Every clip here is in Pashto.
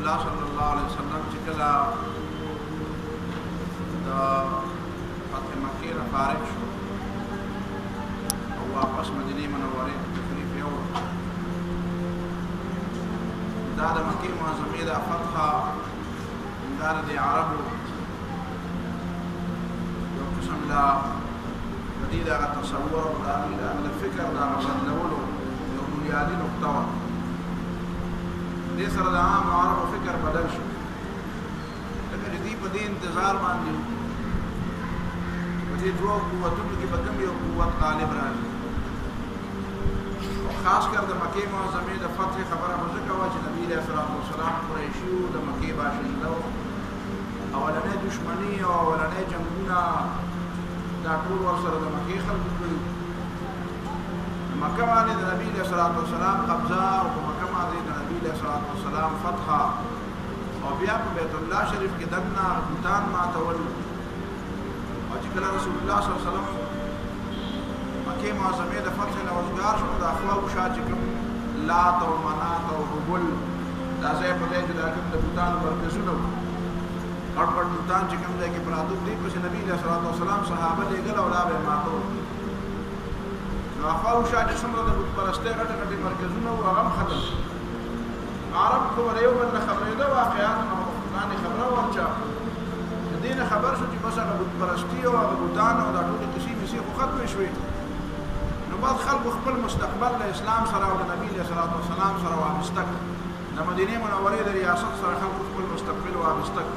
الله صلی الله علیه وسلم چې کله د فتح مکې نه فارغ شو او واپس مدینه منورې ته تشریف یووړ، دا د مکې معظمې د فتح دا د عربو یو قسم لا د دې دغه تصور او د فکر د بدلولو یو بنیادي نقطه وه. دې سره د عام عربو فکر بدل شو، لکه چې دوی په دې انتظار باندې په دې دوه قوتونو کې به کوم یو قوت غالب راځي. او خاص کر د مکې معظمې د فتح خبره خو ځکه وه چې نبي علیه السلام قریشي وو، د مکې باشنده وو، اولنۍ دشمني او اولنۍ جنګونه دا ټول ورسره د مکې خلکو کړي. مکه باندې د نبي علیه السلام قبضه او په مکه باندې د نبي علیه السلام فتح او بیا په بیت الله شریف کې دننه بوتان ماتول. او چې کله رسول الله صلی الله علیه وسلم مکې معظمې د فتح نه وزګار شو، د خواوشا چې کوم لات او منات او هبل دا ځای په دی چې دا کوم د بوتانو مرکزونه وو، غټ غټ بوتان چې کوم ځای کې پراته دي، پسې نبي علیه السلام صحابه لېږل او دا به یې ماتول. نو خواوشا چې څومره د بت پرستۍ غټې غټې مرکزونه وو هغه هم ختم شو. عرب خو له یو بل نه خبرېده، واقعات نه باندې خبره ورچا د دې نه خبر شو چې بس هغه بت پرستي او هغه بوتان او دا ټولې کیسې میسې خو ختمې شوې. نو بعد خلکو خپل مستقبل له اسلام سره او د نبي علیه السلام سره وابسته کړ. د مدینې منورې د ریاست سره خلکو خپل مستقبل وابسته کړ.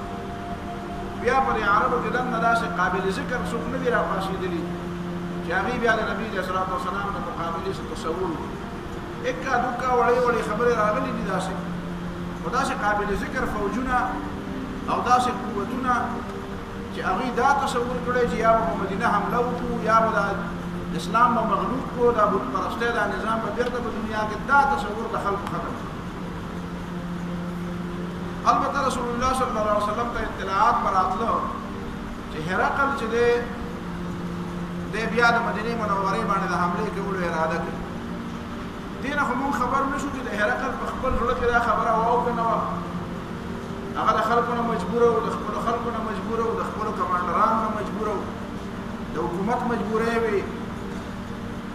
بیا پر عربو کې دننه داسې قابل ذکر څوک نه دي راپاسېدلي چې هغوی بیا د نبي علیه السلام د مقابلې څه تصور وکړي. اکا دوکا وړې وړې خبرې راغلي دي داسې، خو داسې قابل ذکر فوجونه او داسې قوتونه چې هغوی دا تصور کړی چې یا به په مدینه حمله وکړو یا به د اسلام به مغلوب کړو، دا بت پرستۍ دا نظام به بېرته په دنیا کې، دا تصور د خلکو ختم شو. البته رسول الله صلی الله علیه وسلم ته اطلاعات براتله چې هرقل چې دی بیا د مدینې منورې باندې د حملې کولو اراده کوي. دې نه خو مونږ خبر نه شو چې د هرقل په خپل زړه کې دا خبره وه او که نه وه. هغه د خلکو نه مجبوره و، د خپلو خلکو نه مجبوره و، د خپلو کمانډرانو نه مجبوره و، د حکومت مجبورې وې.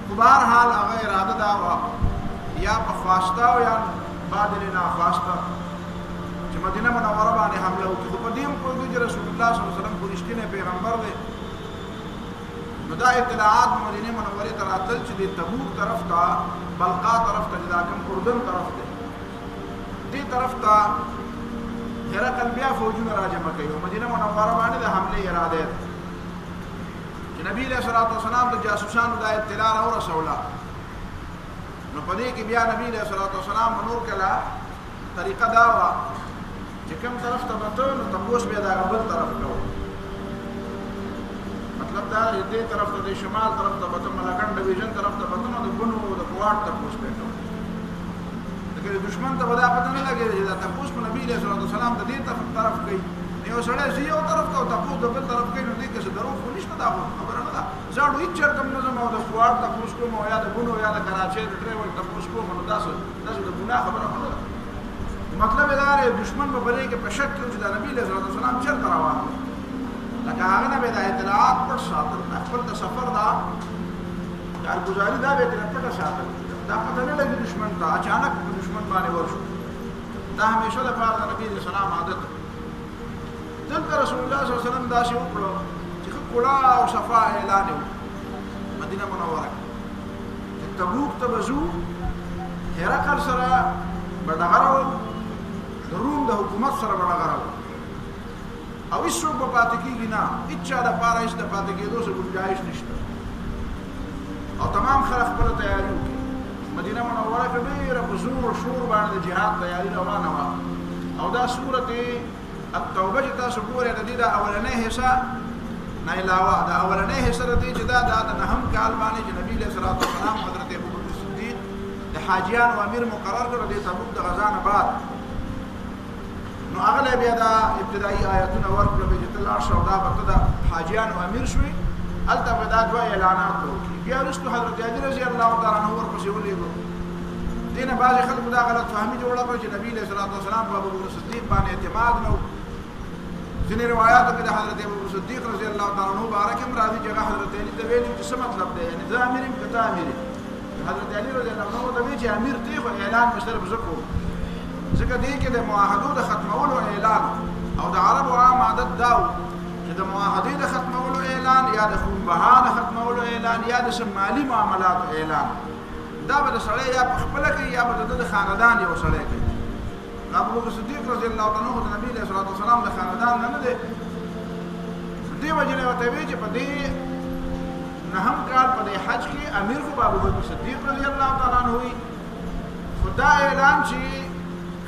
خو بهرحال هغه اراده دا وه یا په خواسته او یا بعد ناخواسته چې مدینه منوره باندې حمله وکړي. خو په دې هم پوهېږو چې رسول الله صلی الله علیه وسلم خو رښتینی پیغمبر دی. نو دا اطلاعات مدینه منورې ته راتلل چې د تبوک طرف ته، بلقا طرف ته، چې دا کوم اردن طرف دی، دې طرف ته هرقل بیا فوجونه راجمع کوي او مدینه منوره باندې د حملې اراده ده چې نبي علیه السلام د جاسوسانو دا اطلاع راورسوله. نو په دې کې بیا نبي علیه السلام نور کله طریقه دا وه چې کوم طرف ته به ته نو تپوس بیا د هغه بل طرف کوو. مطلب دا دې طرف ته د شمال طرف ته به ته ملاکنډ ډویژن طرف ته به ته نو د بنو د کوواټ تپوس به کوو. ځکه دښمن ته به دا پته نه لګېږي چې دا تپوس په نبي علیه السلام د دې طرف کوي. یو سړی ځي یو طرف ته او تپوس د بل طرف کوي، نو دې کې څه دروغ خو نشته، دا خبره نه ده. زاړو هېڅ چېرته هم نه ځم او د کوواټ تپوس کوم او یا د بنو یا د کراچۍ د ډریور تپوس کوم، نو داسې د ګناه خبره خو نه ده. مطلب یې دا دی دښمن به په دې کې په شک کې چې د نبي علیه السلام چېرته روان دی، لکه هغه نه به دا اطلاعات پټ ساتل، خپل د سفر دا کارګزاري دا به یې ترې پټه ساتل، دا پته نه لګي دښمن ته، اچانک په دښمن باندې ورشو. دا همیشه دپاره د نبي علیه السلام عادت و. دلته رسول الله صلی الله علیه وسلم داسې وکړو چې ښه کړه او صفا اعلان یې وکړو مدینه منوره کې چې تبوک ته به ځو، هرقل سره به ډغره و، د روم د حکومت سره به ډغره و، او هېڅوک به پاتې کېږي نه، هېڅ چا دپاره هېڅ د پاتې کېدو څه ګنجایش نشته. او تمام خلک خپله تیاري وکړي. مدینه منوره کې ډېره په زور شور باندې د جهاد تیاري روانه وه. او دا صورت التوبه چې تاسو ګورئ د دې د اولنۍ حصه نه علاوه د اولنۍ حصه د دې چې دا د نهم کال باندې چې نبي علیه السلام حضرت ابوبکر صدیق د حاجیانو امیر مقرر کړ د تبوک د غزا نه بعد. نو هغه بیا دا ابتدایي آیتونه ورکړل چې ته لاړ شه او دا به ته د حاجیانو امیر شوې. هلته به دا دوه اعلانات وکړي. بیا وروسته حضرت علي رضی الله تعالی عنه ورپسې ولېږو دینه بعض خلکو دا غلط فهمي جوړه کړ چې نبی صلی الله علیه وسلم په ابو بکر صدیق باندې اعتماد نو ځینې روایتو کې د حضرت ابو بکر صدیق رضی الله تعالی عنہ مبارک هم راځي چې حضرت علی ته ویلي چې څه مطلب دی یعنی ځا امیر کته امیر حضرت علی رضی الله عنه ته ویلي چې امیر ته خو اعلان مشترک وکړو ځکه دې کې د معاهدو د ختمولو اعلان او د عربو عام عادت داو چې د معاهدې د ختمولو اعلان یا د خونبها د ختمولو اعلان یا د مالی معاملاتو اعلان دا به د سړی یا په خپله کوي یا به د خاندان یو سړی کوي ابو بکر صدیق رضی الله عنه د نبی علیه الصلوۃ والسلام د خاندان نه دی دې وجه نه ورته وی چې په دې نهم کال په دې حج کې امیر خو ابو بکر صدیق رضی الله تعالی عنہ وی خدا اعلان چې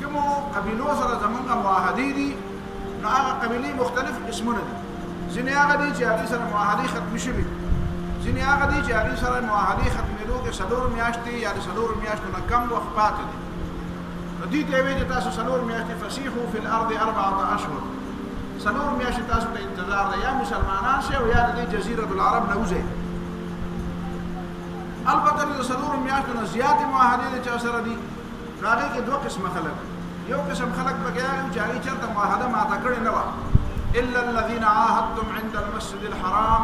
کومو قبیلو سره زمونږ معاهدې دي نو هغه قبیلې مختلف قسمونه دي ځینې هغه دي چې هغې سره معاهدې ختمې شوي ځینې هغه دي چې هغې سره معاهدې ختمېدو کې 4 میاشتې یا د 4 میاشتو نه کم وخت پاتې دي نو دې ته یې ویل چې تاسو 4 میاشتې فسیحو فی الارض 4 اشهر 4 میاشتې تاسو ته انتظار دی یا مسلمانان شئ او یا د دې جزیرة العرب نه وځئ البته د 4 میاشتو نه زیاتې معاهدې د چا سره دي نو هغې کې 2 قسمه خلک یو قسم خلک پکې هغه چې هغې چېرته معاهده ماته کړې نه وه إلا الذين عاهدتم عند المسجد الحرام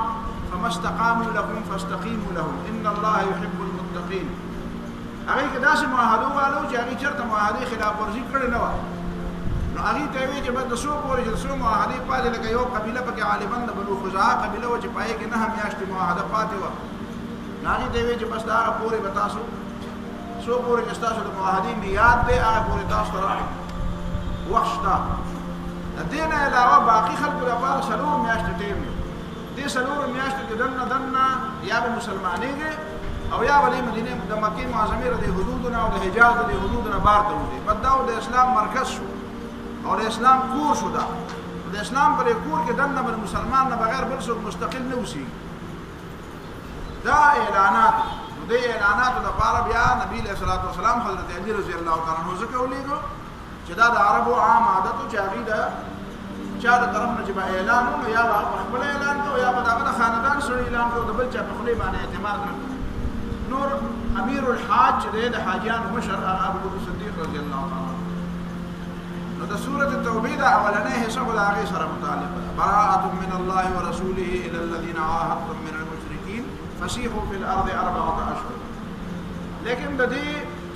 فما استقاموا لكم فاستقيموا لهم إن الله يحب المتقين هغې کې داسې معاهدو والو چې هغې چېرته معاهدې خلاف ورزي کړې نه وه نو هغې ته یې ویل چې بس د څو پورې چې د څو معاهدې پاتې لکه یو قبیله پکې غالبا د بنو خزاعه قبیله وه چې په هغې کې 9 میاشتې معاهده پاتې وه نو هغې ته یې ویل چې بس د هغه پورې به تاسو څو پورې چې ستاسو د معاهدې میعاد دی هغه پورې تاسو ته وخت شته د دې نه علاوه باقي خلکو لپاره 4 میاشتې ټیم دی دې 4 میاشتو کې دننه یا به مسلمانېږي او یا به د مدینې د مکې معظمې د حدودو نه او د حجاز د حدودو نه بار ته وځي بس دا د اسلام مرکز شو او د اسلام کور شو دا د اسلام پر کور کې دننه بل مسلمان نه بغیر بل څوک مستقل نه اوسي دا اعلانات د اعلاناتو لپاره بیا نبی علیه الصلاۃ والسلام حضرت علی رضی الله تعالی عنہ څخه ولیکو چې دا د عربو عام عادت او چې هغې د چا د طرف نه چې به اعلان وکړو یا به په خپله اعلان کړو یا به د هغه د خاندان سره اعلان کړو د بل چا په خولې باندې اعتماد نه نور امیر الحاج چې دی د حاجیانو مشر هغه ابو بکر صدیق رضی الله تعالی عنه نو د سورة التوبې د اولنۍ حصه به د هغې سره متعلق ده براءة من الله ورسوله إلى الذين عاهدتم من المشركين فسيحوا في الأرض 4 أشهر لیکن د دې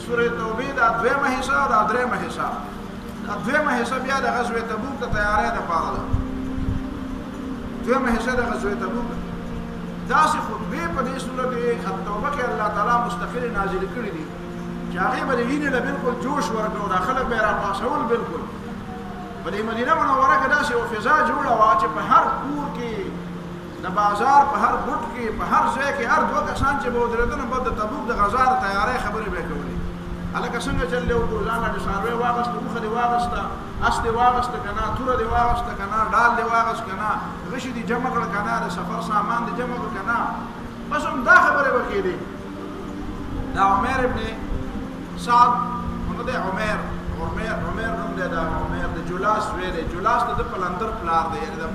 سورة التوبې دا 2مه حصه او دا 3مه حصه دویمه حصه بیا د غزوه تبوک د تیاری لپاره ده دویمه حصه د غزوه تبوک داسې خطبې په دې سورت التوبه کې الله تعالی مستقل نازل کړي دي چې هغې به د وینې نه بالکل جوش ورکړو دا خلک به یې راپاڅول بالکل په دې مدینه منوره کې داسې یوه فضا جوړه وه چې په هر کور کې د بازار په هر ګوټ کې په هر ځای کې هر 2 کسان چې به ودرېدل نو به د تبوک د غزا د تیاری خبرې به یې کولې هلکه څنګه چل دی وکړو ځانله د څاروی واغسته اوښه دې واغسته اس دې واغسته که نه توره دې واغسته که نه ډال دې واغست که نه غشي دې جمع کړه که نه د سفر سامان دې جمع کړه که نه بس همدا خبرې به کېدې دا عمیر ابن سعد نه دی عمیر نوم دی دا عمیر د جولاس زوی دی جولاس د ده پلندر پلار دی یعنې د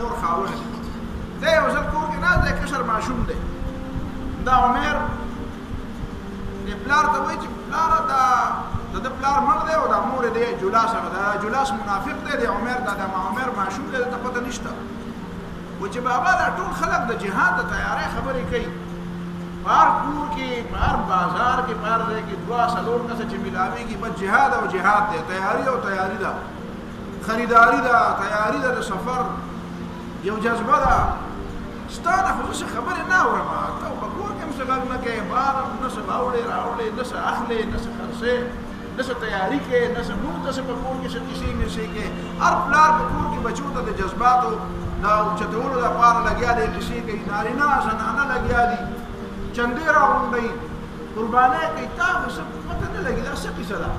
مور خاوند دی یو ځل کور کې ناست دی کشر ماشوم دی دا عمیر د پلار ته وایي چې پلاره دا د پلار مړ دی او دا مور دی جولاس هغه دا جولاس منافق دی د عمر دا د عمر ماشوم دی ته پته نشته و چې بابا دا ټول خلک د جهاد د تیاری خبرې کوي په هر کور کې په هر بازار کې په هر ځای کې 2-4 کسه چې میلاویږي بس جهاد او جهاد دی تیاری او تیاری ده خریداري ده تیاری ده د سفر یو جذبه ده ستا نه خو زه خبرې نه اورم ته په کور کې هم څه غږ نه کوې بار نه څه راوړې نه څه اخلې نه څه خرڅې نه څه تیاري کوې نه څه مونږ ته څه په کور کې څه کیسې میسې کوې هر پلار په کور کې بچو ته د جذباتو د اوچتولو لپاره لګیا دی کیسې کوي نارینه زنانه لګیا دي چندې راغونډوي قربانۍ کوي تا خو څه پته نه لګي دا څه کیسه ده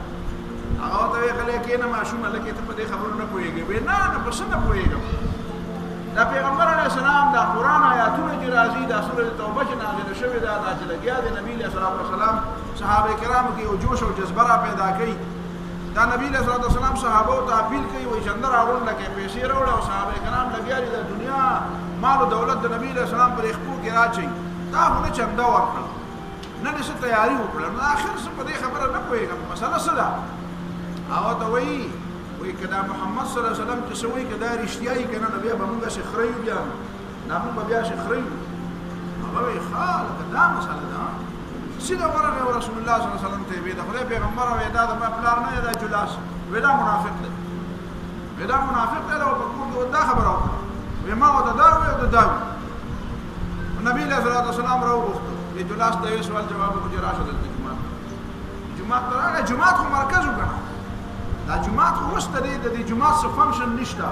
هغه ورته ویې غلی کښېنه ماشومه لکې ته په دې خبرو نه پوهېږې ویې نه په څه نه پوهېږم دا پیغمبر علیه السلام دا قرآن آیاتونه چې راځي دا سورة توبه چې نازله شوې ده دا چې لګیا دی نبي علیه السلام صحابه کرامو کې یو جوش او جذبه را پیدا کوي دا نبی علیه السلام صحابو ته اپیل کوي وایي چنده راغونډه کړئ پیسې راوړه او صحابه کرام لګیا دي د دنیا مال او دولت د نبی علیه السلام پر خپو کې راچوي تا خو نه چنده ورکړه نن څه تیاری وکړه نو اخر څه په دې خبره نه پوهېږم مسله څه ده هغه ته وایي که دا محمد صلی الله علیه وسلم چې څه وایي که دا رښتیا یي که نه نو بیا به موږ هسې خره یو بیا دا موږ به بیا هسې خره یو هغه وایي ښه لکه دا مسله ده سیده ورغی رسول الله صلی الله علیه وسلم ته یې وایي د خدای پیغمبر وایي دا زما پلار نه دی دا جلاس وایي دا منافق دی وایي دا منافق دی دا په کور کې دا خبره وکړه وایي ما ورته دا وایي او ته دا وایي نبی علیه الصلاة والسلام راوغوښته وایي جلاس ته یې سوال جواب وکړو چې راشه دلته جومات ته راغی جومات خو مرکز وګڼه دا جومات خو اوس د دې جومات څه فنکشن نشته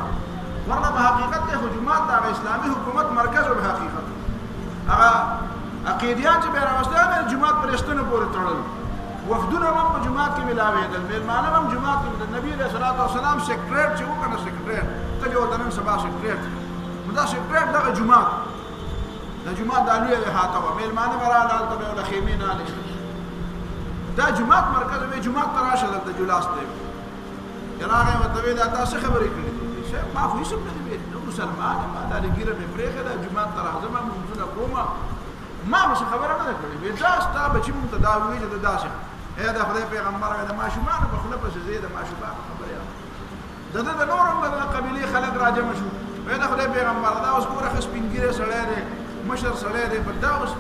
ورنه په حقیقت کې خو جومات د هغه اسلامي حکومت مرکز و په حقیقت هغه عقیدیان چې به یې راوستل هغه د جومات په رښتینو پورې تړل وفدونه هم په جومات کې ملاوېدل میلمانه هم جومات کې د نبي علیه صلات وسلام سیکریټ چې و که نه سیکریټ ته چې ورته نن سبا سیکریټ نو دا سیکریټ دغه جومات د جومات دا لویه احاطه وه میلمانه به راغله هلته به یې د خیمې نالې دا جومات مرکز وی جومات ته راشه دلته جولاس ته یې راغی ورته ویې دا تا څه خبرې کړې دي شیخ ما خو هېڅ هم نه دي ویلي نه مسلمان یم دا ګیره مې پرېښې ده جومات ته راځم لمونځونه کوم ما به څه خبره نه ده کړې ویې دا ستا بچي مونږ ته دا ووایي چې ته داسې ای د خدای پیغمبر وایي د ماشومانو په خوله پسې زه یې د ماشومانو خبرې یم د ده د نور هم د قبیلې خلک راجمع شو وایي د خدای پیغمبر دا اوس ګوره ښه سپین ږیری سړی دی مشر سړی دی په دا اوس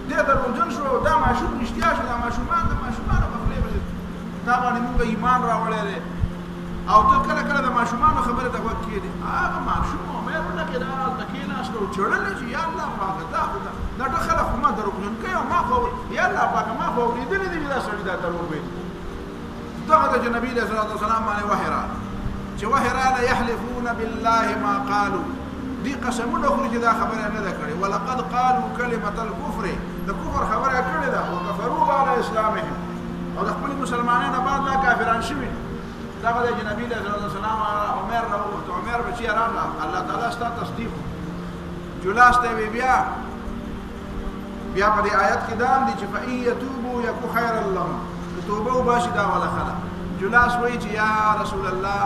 دې دروغجن شو دا ماشوم رښتیا شو دا ماشومانو په خولې باندې دا باندې موږ ایمان راوړی دی او ته کله کله د ماشومانو خبرې ته غوږ کښېږدې هغه ماشوم عمرونه کې دا هلته کېناسته او چړلی چې یا الله پاکه دا خو دا ټول خلک خو ما دروغجن کوي او ما خو یا الله پاکه ما خو اورېدلي دي چې دا سړي دا دروغ وایي دغه د نبي علیه صلات وسلام باندې وحی راغی چې وحی راغله یحلفون بالله ما قالو دي قسمونه خوري چې دا خبره نه ده کړې ولقد قالوا کلمة الکفر د کفر خبره کړې ده وکفروا بعد اسلامهم او د خپلو مسلمانانو بعد دا کافران شوي دغه دی چې نبي علیه صلات وسلام عمر راوغوښت عمر بچي یې راغله الله تعالی ستا تصدیق جلاس ته یې بیا په دې آیت کې دا هم دي چې فإن یتوبوا یکو خیرا لهم که توبه وباسي دا وله ښه ده جلاس وایي چې یا رسول الله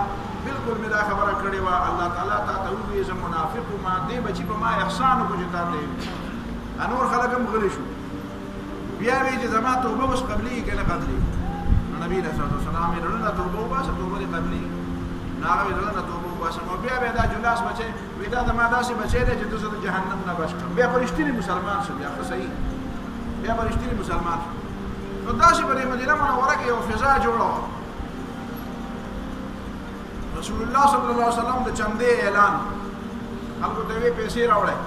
بالکل مې دا خبره کړې وه الله تعالی تا ته ووایي زه منافق وم دې بچي په ما احسان وکړو چې تا ته یې نور خلک هم غلي شو بیا وایي چې زما توبه اوس قبلېږي که نه قبلېږي نو نبي علیه صلات وسلام یې زړه نه توبه وباسه توبه دې قبلېږي نو هغه یې زړه نه توبه وباسه نو بیا دا جلاس بچی وایي دا زما داسې بچی دی چې زه د جهنم نه بچ کړم بیا په رښتینې مسلمان شو بیا ښه صحیح بیا په رښتینې مسلمان شو نو داسې په دې مدینه منوره کې یو فضا جوړه وه رسول الله صلی الله علیه وسلم د چندې اعلان خلکو ته یې پیسې راوړی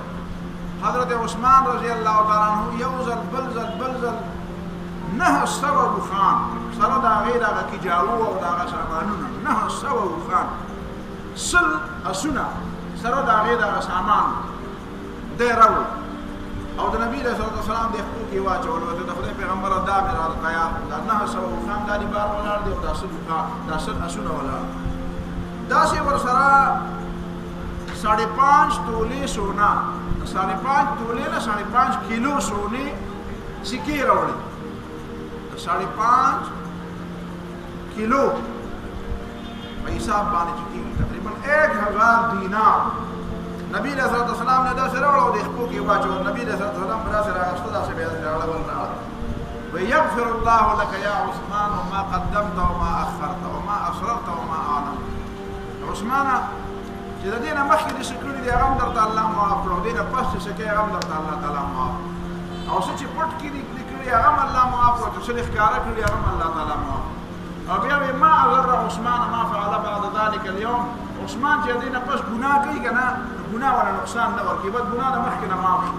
حضرت عثمان رضی الله تعالی عنہ یو ځل بل ځل 900 اوښان سره د هغې د هغه کجاوو او د هغه سامانونه 900 اوښان 100 اسونه سره د هغې د هغه سامان دی راوړ او د نبي علیه صلات وسلام د خپلو کې واچول ورته د خدای پیغمبره دا مې راته تیار دا 900 اوښان دا دي بار ولاړ دي او دا 100 اسونه ولاړ داسې ورسره 5.5 تولې سونا 5.5 تولې نه 5.5 کیلو سونې سکې راوړې 5.5 کیلو په حساب باندې چې کېږي تقریبا 1000 دینار نبی علیه صلات وسلام نه داسې راوړه او د خپلو کې واچول نبی علیه صلات وسلام به داسې راغسته داسې بیا راوړل ويغفر الله لك يا عثمان ما قدمت وما أخرت وما أسررت وما أعلنت عثمانه چې د دې نه مخکې دې څه کړي دي هغه هم درته الله معاف کړو دې نه پس چې څه کوي هغه هم درته الله تعالی معاف او څه چې پټ کړي دي کړي هغه هم الله معاف کړو چې څه ښکاره کړي هغه هم الله تعالی معاف او بیا وایي ما اضر عثمان ما فعل بعد ذلك اليوم عثمان چې دې نه پس ګناه کوي که نه ګناه ولا نقصان نه ورکوي بس ګناه د مخکې نه معاف شي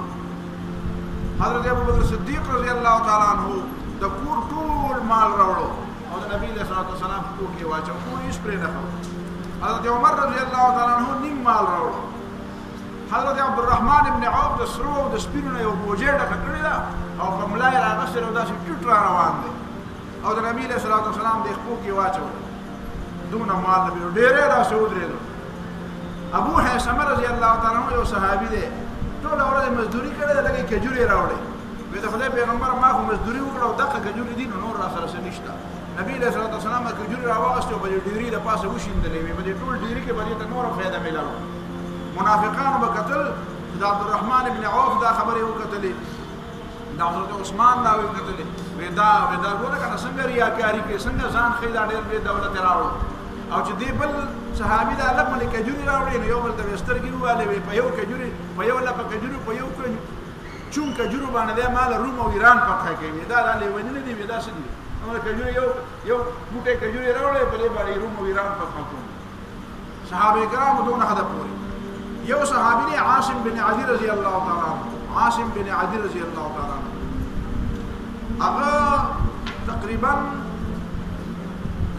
حضرت ابوبکر صدیق رضی الله تعالی عنہ د کور ټول مال راوړو او د نبي علیه صلات وسلام په کور کې واچو کور هېڅ پرې نه خور حضرت عمر رضی الله تعالی عنہ نیم مال راوړو حضرت عبدالرحمن ابن عوف د سرو او د سپینو نه یو بوجۍ ډکه کړې ده او په ملا یې راغوښتل او داسې ټوټ را روان دی او د نبي علیه صلات وسلام د خپو کې واچول دونه مال نه ډېرې داسې ودرېدو ابو حیثمه رضی الله تعالی عنہ یو صحابي دی ټوله ورځ مزدوري کړې ده لږې کجورې راوړې وایي د خدای پیغمبر ما خو مزدوري وکړه او دقه کجورې دي نو نور را سره څه نشته نبی علیه صلات وسلام کجورې راواغېستې او په دې ډېري د پاسه وشیندلې وې په دې ټول ډېري کې به دې ته نوره فایده میلاوه منافقانو به کتل د عبدالرحمن ابن عوف دا خبرې وکتلې دا حضرت عثمان دا وی کتلې ودا ګوره کنه څنګه ریاکاری کوي څنګه ځان خې دا ډېر به دولت راوړ او چې دی بل صحابي دا لکه ملک کجوري راوړي نو یو بل ته سترګې واله وي په یو کجوري په یو لپه کجوري په یو چون کجورو باندې مال روم او ایران فتح کوي دا لیونی نه دی ودا څه دي نو کجوري یو بوټه کجوري راوړي په دې باندې روم او ایران فتح کوي صحابه کرام دون حدا پوری یو صحابي عاصم بن عدي رضی الله تعالی عنہ عاصم بن عدي رضی الله تعالی عنہ هغه تقریبا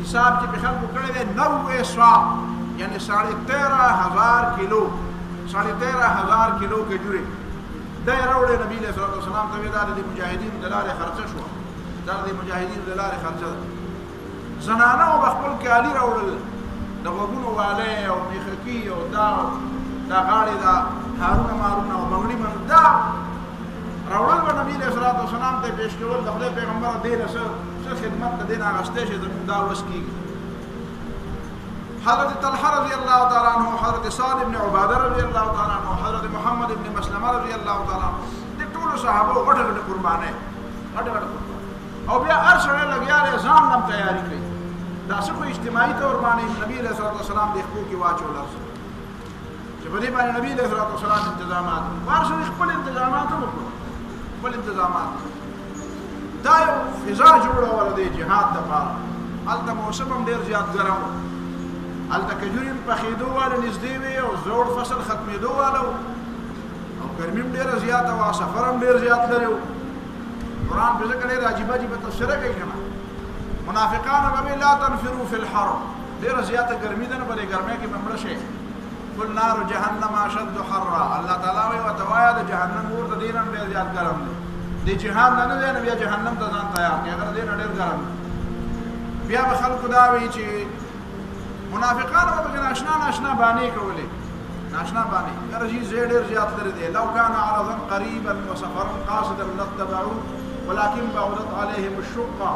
حساب چې په خلکو کړی دی 90 سوا یعنی 13000 کیلو 13000 کیلو کجوري دا راوړې نبی له صلوات والسلام ته دا د مجاهدین د لارې خرچه شو دا د مجاهدین د لارې خرچه زنانه او خپل کالی راوړل د وګونو والے او میخکی او دا غاړي دا هارون مارون او مغنی من دا راوړل به نبی له صلوات والسلام ته پیش کول د خدای پیغمبر دې له څه خدمت ته دین اغسته شه زموږ دا وس کیږي حضرت طلحه رضی الله تعالی عنہ حضرت سعد بن عباده رضی الله تعالی عنہ حضرت محمد بن مسلمه رضی الله تعالی عنہ د ټول صحابه غټه قربانه او بیا ارشد لګیاله ځان نم تیاری کړي دا څه خو اجتماعي تور باندې نبی له صلوات والسلام د خپل کې واچول چې په دې باندې نبی له صلوات والسلام انتظامات ورشي خپل انتظامات وکړو خپل انتظامات دا یو فضا جوړه ور دي جهاد د پاره الته موسم هم ډیر زیات ګرم الته کجوري په خېدو والے نږدې وي او زوړ فصل ختمېدو والو او ګرمي ډیر زیات او سفر هم ډیر زیات لري قرآن په ذکر ډیر عجیب عجیب تفسیر کوي کنه منافقان به لا تنفروا في الحر ډیر زیات ګرمي ده په دې ګرمۍ کې ممړ شي قل نار جهنم اشد حرا الله تعالی وي وتوایا د جهنم ور د دینن ډیر زیات ګرم دي جهاد نه دی نه بیا جهنم ته ځان تیار کې اگر دې ډېر ګرم بیا به خلکو دا وی چې منافقان به ناشنا باندې کولې ناشنا باندې ارجی ډېر زیات لري دي لو كان عرضا قريبا وسفرا قاصدا لاتبعوا ولكن بعدت عليهم الشقه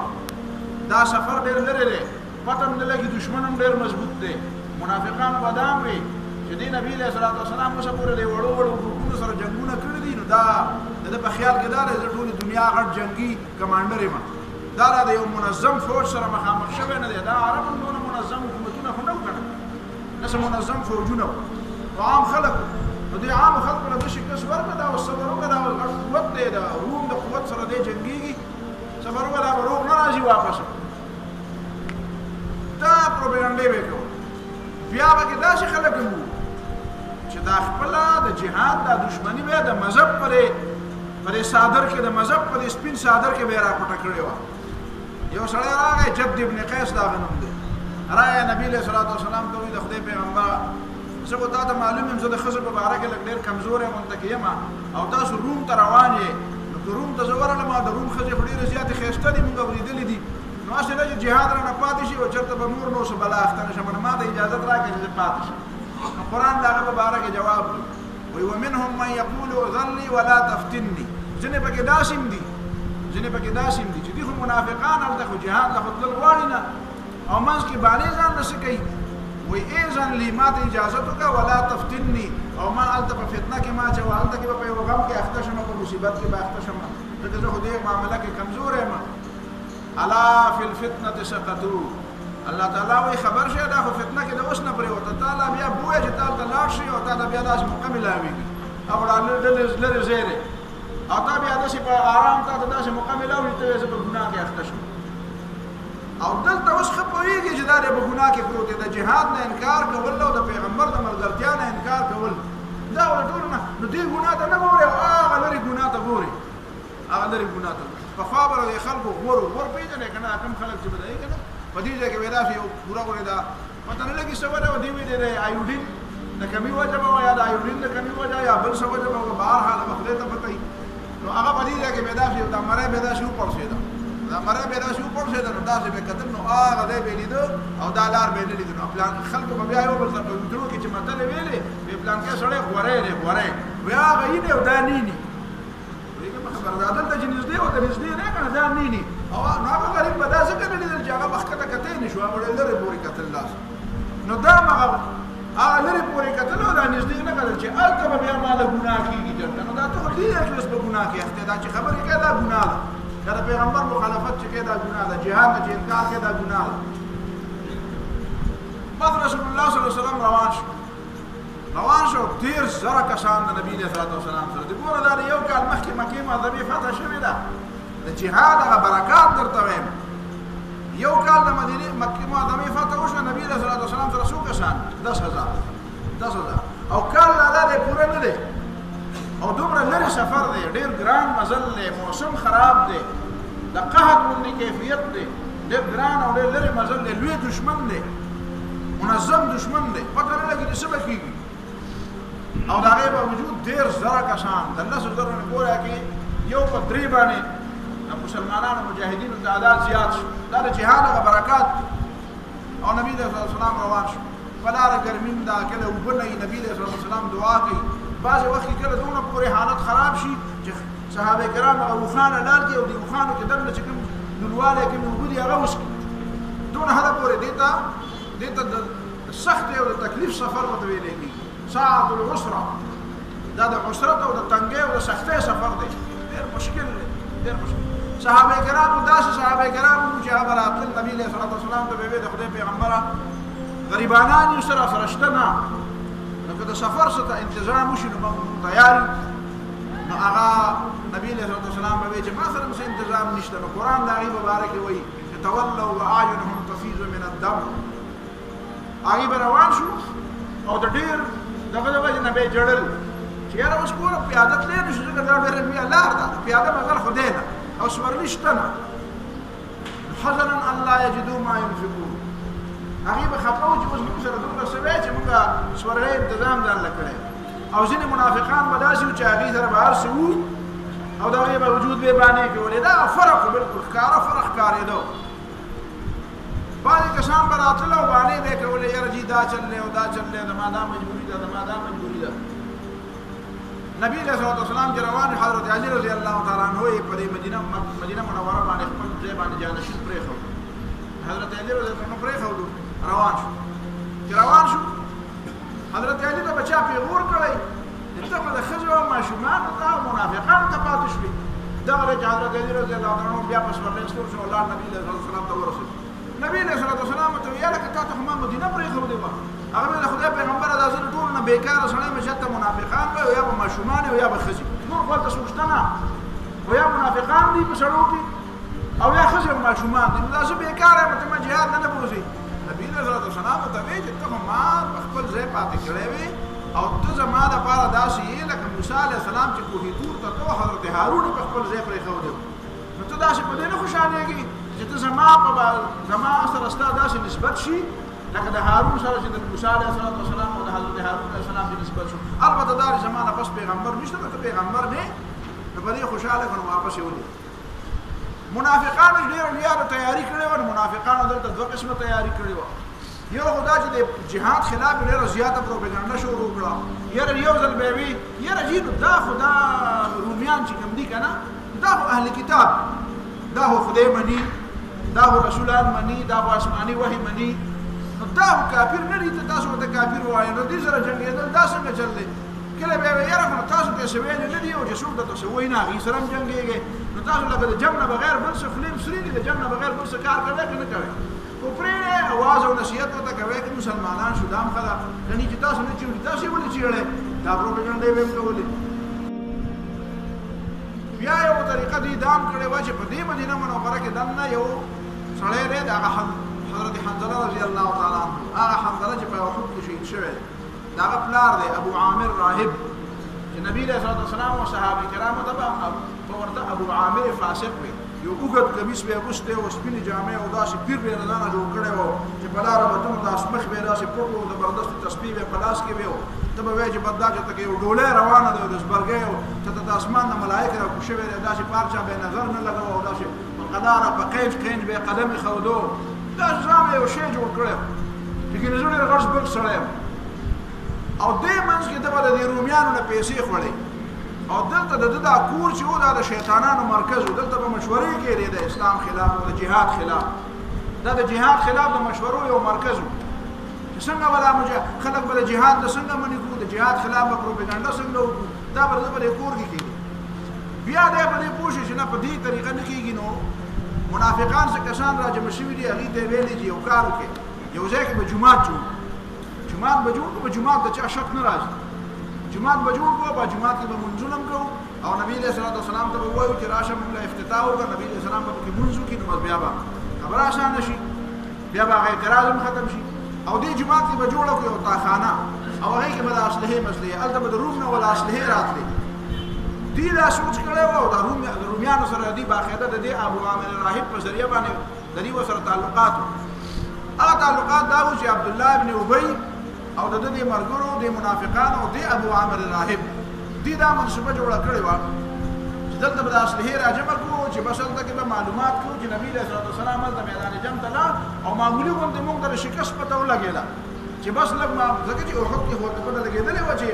دا سفر ډېر لري دی پته نه لګي دشمنم ډېر مضبوط دي منافقان ودام وي چې دی نبی له صلوات والسلام مو سره له وړو ګروپونو سره جنگونه کړی دي نو دا د په خیال کې دا د ټول دنیا غټ جنگي کمانډر یم دا د یو منظم فوج سره مخامخ شوی نه دی دا عربو نو منظم حکومتونه خو نه کړه نس منظم فوجونه عام خلک نو دی عام خلک له شکست ورکړه دا او صبر وکړه دا قوت دی دا روم د قوت سره دی جنگيږي صبر وکړه دا روغ نه راځي واپس دا پروپاګاندا وکړو بیا به داسې خلک وو چې دا خپل د جهاد د دشمنی به د مذهب پرې صادر کې د مذهب پر سپین صادر کې به را پټ کړی و یو سړی راغی جد ابن قیس دا غنوم دی راي نبی له صلوات والسلام ته د خدای پیغمبر څه کو تا ته معلوم هم زه د خزر په باره کې لږ ډېر کمزور یم منتقیم او تاسو روم ته روان یې نو روم ته زه ورغلم د روم ښځې خو ډېرې زیاتې ښایسته دي موږ اورېدلې دي نو هسې نه چې جهاد رانه پاتې شي او چېرته به نور نو څه بلا اخته نه شم نو ما ته اجازت راکړه چې زه پاتې شم نو قرآن د هغه په باره کې جواب وایي ومنهم من یقول ذلي ولا تفتني ځینې پکې داسې دي چې دي خو منافقان هلته خو جهاد له خو تلل غواړي نه او منځ کې باندې ځان نه څه کوي وایي اذن لي ما ته اجازت وکړه ولا تفتني او ما هلته په فتنه کې ما اچوه هلته کې به په یو غم کې اخته شم په مصیبت کې به اخته شم ځکه زه خو دې معامله کې کمزور یم الا فی الفتنة سقطوا الله تعالی وایي خبر شه دا خو فتنه کې د اوس نه پرېوته تعالی بیا بویه چې تا ته لاړ شي او تا ته بیا داسې موقع میلاوېږي او لرې زیرې او تا بیا داسې په آرام تا ته داسې موقع میلاوي ته وایې زه په ګناه کې اخته شم او دلته اوس ښه پوهېږي چې دا دی په ګناه کې پروت دی د جهاد نه انکار کول او د پیغمبر د ملګرتیا نه انکار کول دا ټول نه نو دې ګناه ته نه ګوري او هغه لرې ګناه ته ګوري پخوا به د خلکو غور پېژنې که نه کوم خلک چې به دی که نه په دې ځای کې به داسې یو پوره غوړې دا پته نه لګي څه وجه وه دې وایي د ایوډین د کمي وجه به وه یا د ایوډین د کمي وجه یا بل څه وجه به وه بهرحال به خدای ته پته وي نو هغه په دې ځای کې به داسې دا مری به داسې وپړسېده نو داسې به کتل نو هغه دی به یې لیده او دا لار به یې نه لیده نو پلان خلکو به بیا یو بل ته په ویډیو کې چې متلې ویلې وایي پلانکې سړی غوری دی غوری وایي هغه یي دی او دا نیني دلته چې نږدې و ته نږدې نه که نه دا نیني او نو هغه غریب به دا ځکه نه لیدل چې هغه به ښکته کتی نه شو هغه لرې پورې کتل لاس نو دا همغه هغه لرې پورې کتلو دا نږدې نه کتل چې هلته به بیا ماله ګناه کېږي دلته نو دا ته خو دې کې اوس به ګناه کې اخته دا چې خبرې کوې دا ګناه ده دا د پیغمبر مخالفت چې کوې دا ګناه ده جهاد نه چې انکار کوې دا ګناه ده بس رسول الله صلی الله علیه وسلم روان شو 13,000 کسان د نبی علیه الصلاة والسلام سره د ګوره دا د یو کال مخکې مکې معظمې فتح شوې ده د جهاد هغه برکات درته وایم یو کال د مکې معظمې فتح وشوه نبی علیه الصلاة والسلام سره څو کسان 10,000 او کال لا دی پوره نه دی او دومره لرې سفر دی ډېر ګران مزل دی موسم خراب دی د قحط غوندې کیفیت دی ډېر ګران او ډېر لرې مزل دی لوی دشمن دی منظم دشمن دی پته نه لګي چې څه به کېږي او د هغې باوجود 13,000 کسان د 10,000 نه ګوره کې یو په 3 باندې د مسلمانانو مجاهدینو تعداد زیات شو دا د جهاد هغه برکات او نبی علیه الصلاة والسلام روان شو په لاره ګرمي دا کله اوبه نه وي نبی علیه الصلاة والسلام دعا کوي بعضې وخت کې کله دونه پورې حالت خراب شي چې صحابه کرام هغه اوښانه لار کړي او د اوښانو کې دننه چې کوم لوړوالی کوم اوبه دي هغه وڅښي دونه حده پورې دې ته د سختې او د تکلیف سفر ورته ویلی کېږي ساعة العسرة دا د عسرت او د تنګۍ او د سختۍ سفر دی ډېر مشکل دی ډېر مشکل صحابه کرامو داسې صحابه کرامو چې هغه به راتلل نبي علیه الصلاة والسلام ته به ویې د خدای پیغمبره غریبانان یو سره شته نه نو که د سفر څه ته انتظام وشي نو موږ تیار یو نو هغه نبي علیه الصلاة والسلام به ویې چې ما سره څه انتظام نشته نو قرآن د هغې مبارک کې وایي چې تولوا واعینهم تفیض من الدم هغې به روان شو او د ډېر دغه د وجې نه به یې جړل چې یاره اوس ګوره پیاده تللی نه شو ځکه دا ډېره لویه لار ده پیاده مزل خو دی نه او سورلي شته نه حزنا ان لا یجدو ما ینفقون هغې به خفه وو چې اوس موږ سره دومره څه وی چې موږ سورلۍ انتظام ځان له کړی او ځینې منافقان به داسې وو چې هغې سره به هر څه وو او د هغې به وجود به یې بانې کولې دا فرق و بلکل ښکاره فرق ښکارېده بعضې کسان به راتله او بانې به یې کولې یاره جي دا چل دی او دا چل دی زما دا مجبوري ده زما دا مجبوري ده نبی علیه الصلاة والسلام چې روان حضرت علي رضی الله تعالی عنه یې په دې مدینه منوره باندې خپل ځای باندې جانشین پرېښود حضرت علي رضی الله عنه پرېښودو روان شو چې روان شو حضرت علي ته به چا پیغور کړی ته به د ښځو او ماشومانو ته او منافقانو ته پاتې شوې دغه دی چې حضرت علي رضی الله عنه بیا په سورلۍ سپور شو ولاړ نبي علیه الصلاة والسلام ته ورسېد نبی علیه الصلاة والسلام ته ویې لکه تا ته خو ما مدینه پرېښودې وه هغه به د خدای پیغمبره دا ځینې ټولو نه بېکاره سړی به چېرته منافقان وی او یا به ماشومان او یا به ښځې نور خو هلته څوک شته نه او یا منافقان دي په سړو کې او یا ښځې او ماشومان دي نو دا زه بېکاره یم ته ما جهاد نه بوځې نبي علیه الصلاة والسلام ته ویې چې ته خو ما په خپل ځای پاتې کړی وې او ته زما دپاره داسې یې لکه موسی علیه السلام چې کوهي طور ته ته حضرت هارون په خپل ځای پرېښودی نو ته داسې په دې نه خوشحالېږې چې ته زما سره ستا داسې نسبت شي لکه د هارون سره چې د موسی علیه السلام او د حضرت هارون علیه السلام چې نسبت شو البته دا زمانه پس پیغمبر نشته نو ته پیغمبر نه نو په دې خوشحاله کړو واپس یې ولې منافقانو ډېره لویه تیاري کړې وه منافقانو دلته 2 قسمه تیاري کړې وه یو خو دا چې د جهاد خلاف ډېره زیاته پروپیګنډه شروع کړه یاره یو ځل به یې وي یاره جي نو دا خو دا رومیان چې کوم دي که نه دا خو اهل کتاب دا خو خدای مني دا خو رسولان مني دا خو آسماني وحي مني نو دا خو کافر نه دي ته تاسو ورته کافر وایئ نو دې سره جنګېدل دا څنګه چل دی کله به یې وایي یاره خو تاسو ته څه ویلي نه دي او چې څوک درته څه وایي نه هغې سره هم جنګېږئ نو تاسو لکه د جنګ نه بغیر بل څه خولې سري دي د جنګ نه بغیر بل څه کار کوئ که نه کوئ خو پرېږدئ اواز او نصیحت ورته کوئ که مسلمانان شو دا هم ښه ده کني چې تاسو نه چیړي تاسو یې ولې چیړئ دا پروپیګنډې به هم کولې بیا یو طریقه دوی دا هم کړې وه چې په دې مدینه منوره کې دننه یو سړی دی د هغه حضرت حنظله رضی الله تعالی عنه هغه حنظله چې په احد کې شهید شوی دی د هغه پلار دی ابو عامر راهب چې نبي علیه الصلاة والسلام او صحابه کرامو ته به ورته ابو عامر فاسق وي یو اوږد کمیس به یې اغوستی و سپینې جامې او داسې پیر به یې له ځانه جوړ کړی و چې په لاره به دومره داسې مخ به یې داسې پټ و زبردستې تسبیح به یې په لاس کې وي ته به وایې چې بد دا چې ته یو ډولۍ روانه ده د زبرګۍ او ته د اسمان نه ملایکې راکوز شوی دی داسې په هر چا به یې نظر نه لګوه او داسې په قداره په قینج به یې قدم ایښودو داسې ځان یو شی جوړ کړی چې ګینې زه ډېر غټ زبرګ سړی یم او دې منځ کې ده به د دې رومیانو نه پیسې خوړې او دلته د ده دا کور چې و دا د شیطانانو مرکز و دلته به مشورې کېدې د اسلام خلاف او د جهاد خلاف دا د جهاد خلاف د مشورو یو مرکز و چې څنګه ولا خلک بل جهاد د څنګه منې کوو د جهاد خلاف پروپاګاندا څنګه وکړو دا به کور کې کېږي بیا دې په دې پوه شي چې نه په دې طریقه نه کېږي نو منافقان څه کسان راجمع شوي دي هغې ته یې ویلي چې یو کار وکړي یو ځای کې به جومات جوړ جومات به جوړ کړو په جومات د چا شک نه راځي جومات به جوړ کړو په جومات کې به لمونځونه هم کوو او نبی علیه الصلاة والسلام ته به ووایو چې راشه موږ له افتتاح وکړه نبی علیه السلام به پکې لمونځ وکړي نو بس بیا به خبره اسانه شي بیا به هغه اعتراض هم ختم شي او دې جومات کې به جوړه کړو یو تاخانه او هغې کې به د اسلحې مسلحې هلته به د روم نه ولا اسلحې راتلې دی دا سوچ کړی و او د رومیانو سره دې باقاعده د دې ابو عامر راهب په ذریعه باندې د دې ورسره تعلقات هغه تعلقات دا و چې عبدالله ابن ابی او د دې ملګرو د منافقانو او د ابو عامر راهب دې دا منصوبه جوړه کړې وه چې دلته به د اسلحې راجمع کړو چې بس هلته کې به معلومات کړو چې نبي علیه الصلاة والسلام هلته میدان جنګ ته لاړ او معمولي غوندې موږ ته د شکست پته ولګېده چې بس لږ ځکه چې احد کې خو ورته پته لګېدلې وه چې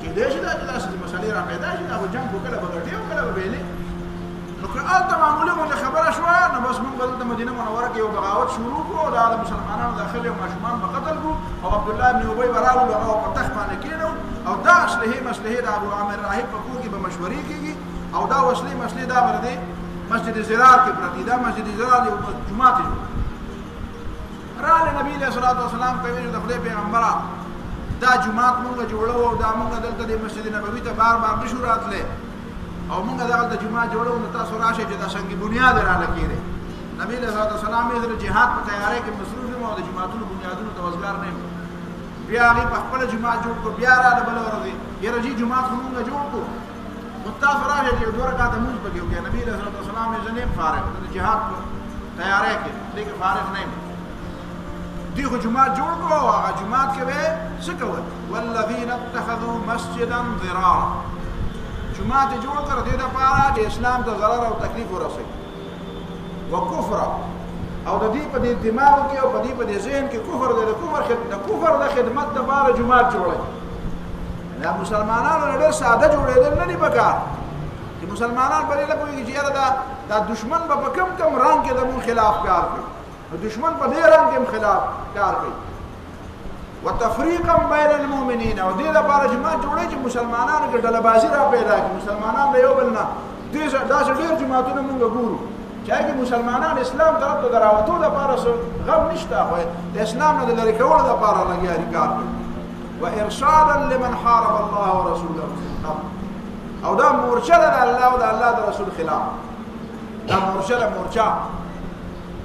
کېدای شي دا چې داسې مسلې را پیدا شي دا به جنګ خو کله به ګټې او کله به بېلې نو که هلته معمولي غوندې خبره شوه نو بس موږ به دلته مدینه منوره کې یو بغاوت شروع کړو دا د مسلمانانو داخل یو ماشومان به قتل کړو او عبدالله ابن ابی به راغلو هغه په تخت باندې کېنو او دا اسلحې مسلحې د ابو عامر راهب په کور کې به مشورې کېږي او دا وسلې مسلې دا به د مسجد زرار کې پرتې دا مسجد زرار یو جومات یې راغلی نبي علیه الصلاة والسلام ته ویل د خدای پیغمبره دا جومات مونږ جوړو او دا مونږ دلته د مسجد نبوي ته بار بار نشو راتلی او مونږ دغلته جومات جوړو نو تاسو راشئ چې دا سنگ بنیاد یې رانه کېږدی نبي علیه الصلاة والسلام یې د جهاد په تیاری کې مصروف یم او د جوماتونو بنیادونو ته وزګار نه یم بیا هغې په خپله جومات جوړ کړو بیا راله بله ورځې یاره جي جومات خو مونږ جوړ کړو نو تاسو راشئ چې یو دوه رکعته لمونځ پکې وکړئ نبي علیه الصلاة والسلام یې زه نه یم فارغ د جهاد په تیاری کې دې کې فارغ نه یم دی خو جماعت جوړ کړو او هغه جماعت کې به څه کول والذین اتخذوا مسجدا ضرارا جماعت جوړ کړ دې دپاره چې اسلام ته ضرر او تکلیف ورسوي وکفر او د دې په دې دماغ کې او په دې په دې ذهن کې کفر دی د کفر د خدمت دپاره جماعت جوړوي دا مسلمانانو له ډېر ساده جوړېدل نه دي پکار چې مسلمانان په دې نه پوهېږي چې یاره دا دشمن به په کم کم رنګ کې د مونږ خلاف کار کوي دشمن په دې رنګ هم خلاف کار کوي وتفریقا بین المؤمنین او دې لپاره جماعت جوړوي چې مسلمانانو کې ډلهبازي را پیدا کړي مسلمانان د یو بل نه داسې ډېر جماعتونه مونږ ګورو چې هغې کې مسلمانان اسلام طرف ته د راوتو دپاره غم نشته خو د اسلام نه د لرې کولو دپاره لګیا دي کار کوي وارشادا لمن حارب الله ورسوله او دا مورچه ده د الله او د الله د رسول خلاف دا مورچه ده مورچه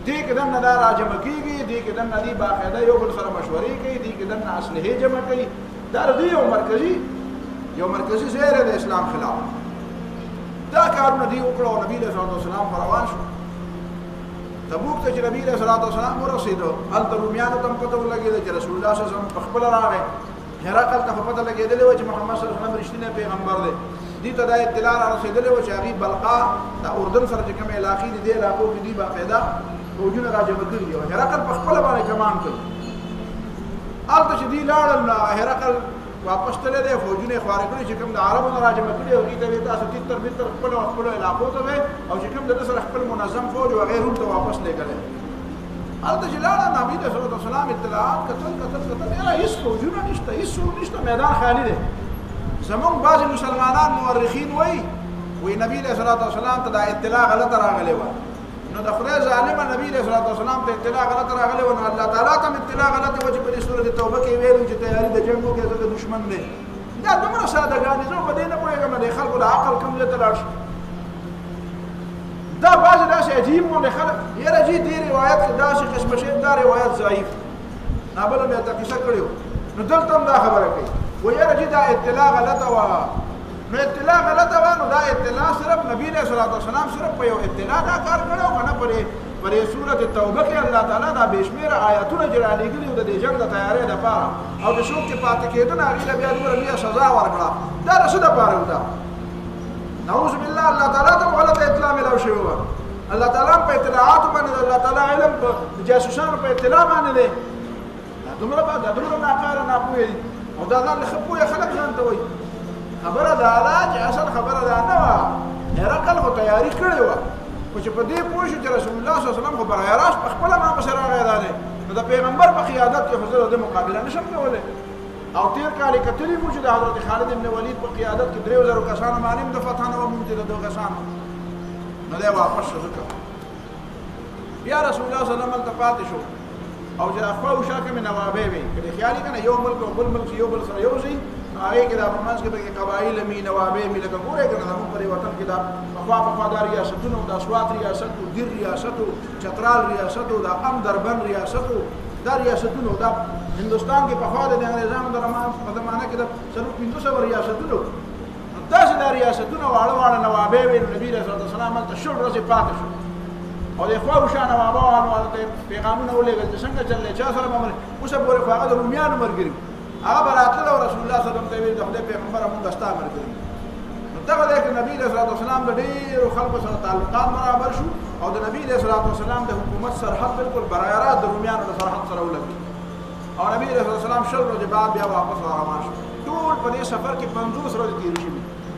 دې کې دننه دا راجمع کېږي دې کې دننه دې باقاعده یو بل سره مشورې کوي دې کې دننه اسلحې جمع کوي دا د دې یو مرکزي ځای دی د اسلام خلاف دا کارونه دې وکړه او نبي علیه الصلاة والسلام په روان شو تبوک ته چې نبي علیه الصلاة والسلام ورسېدو هلته رومیانو ته هم پته ولګېده چې رسول الله صلی الله علیه وسلم پخپله راغی هرقل ته خو پته لګېدلې وه چې محمد صلی الله علیه وسلم رښتینی پیغمبر دی دې ته دا اطلاع را رسېدلې وه چې هغې بلقا د اردن سره چې کومې علاقې دي دې علاقو کې دي باقاعده فوجونه راجمع کړي دي او هرقل په خپله باندې کمان کړي هلته چې دوی لاړل نو هرقل واپس تللی دی فوجونه یې خواره کړي چې کوم د عربو نه راجمع کړي او هغې ته وایي تاسو تتر بتر خپلو علاقو ته وی او چې کوم د ده سره خپل منظم فوج و هغې روم ته واپس لېږلی هلته چې لاړه نبي علیه الصلاة والسلام اطلاعات کتل یاره هېڅ فوجونه نشته هېڅ څوک نشته میدان خالي دی زمونږ بعضې مسلمانان مورخین وایي نبي علیه الصلاة والسلام ته دا اطلاع غلطه راغلی وه نو د خدای ظالمه نبی علیه الصلاة والسلام ته اطلاع غلطه راغلی وه نو الله تعالی ته هم اطلاع غلطه وه چې په دې سورت توبه کې ویلو چې تیاري د جنګ وکړې ځکه دشمن دی دا دومره سادهګانې زه په دې نه پوهېږم د خلکو د عقل کوم ځای ته لاړ شي دا بعضې داسې عجیب غوندې خلک یاره جي دې روایت کې داسې قسمه شی دا روایت ضعیف نابله مې ته کیسه کړې وه نو دلته هم دا خبره کوي و یاره جي دا اطلاع غلطه وه نو اطلاع غلطه وه نو دا اطلاع صرف نبی علیه الصلاة والسلام صرف په یو اطلاع دا کار کړی و که نه پرې صورت توبه کې الله تعالی دا بې شمېره آیتونه چې رالېږلي وو د دې جنګ د تیارۍ دپاره او د څوک چې پاتې کېده نه هغې له بیا دومره لویه سزا ورکړه دا د څه دپاره و دا نعوذ بالله الله تعالی ته هم غلطه اطلاع میلاو شوې وه الله تعالی هم په اطلاعاتو باندې د الله تعالی علم په جاسوسانو په اطلاع باندې دی دا دومره ناکاره ناپوهه دي او دا ځان له ښه پوهه خلک ځان ته وایي خبره دا ده چې اصل خبره دا نه وه هرقل خو تیاري کړې وه خو چې په دې پوه شو چې رسول الله صلی الله علیه وسلم خو برایه راست په خپله ما پسې راغی دا دی نو د پیغمبر په قیادت کې حضور د مقابله نشم کولای او تیر کال کتلی مو چې د حضرت خالد بن ولید په قیادت کې 3000 کسانو معلوم د فتح نه ومنځ د دوه کسانو نو دی واپس شو بیا رسول الله صلی الله علیه وسلم التفات شو او چې اخوا او شاکه من نوابه وي کله خیالي کنه یو ملک او بل ملک یو بل سره یو شي هغه کې د پرمانس کې به قبایل می نوابه می لکه ګوره کنه زموږ پر وطن کې دا اخوا د ریاستونو د اسوات ریاست او دیر ریاست او چترال ریاست او د ام دربن ریاست او دا ریاستونو دا هندستان کې په خوا د انګریزانو د زمانه کې د سلو 500 ریاستونو داسې د ریاستونو واړه نوابه وي نبی رسول الله صلی الله علیه وسلم ته شور ورځې پاتې شو او د خوا او شان نوابانو ته پیغامونه ولېږل چې څنګه چلې چا سره مامل اوس په ور خواغه د روميانو مرګري هغه براتله رسول الله صلی الله علیه وسلم ته ویل د خدای پیغمبر موږ استا مرګري نو دا د نبی رسول الله صلی الله علیه وسلم د ډېر خلکو سره تعلقات برابر شو او د نبی رسول الله صلی الله علیه وسلم د حکومت سرحد بالکل برای راست د روميانو د سرحد سره ولګي او نبی رسول الله صلی الله علیه وسلم شل ورځې بعد بیا واپس روان شو ټول په دې سفر کې 50 ورځې تیر شي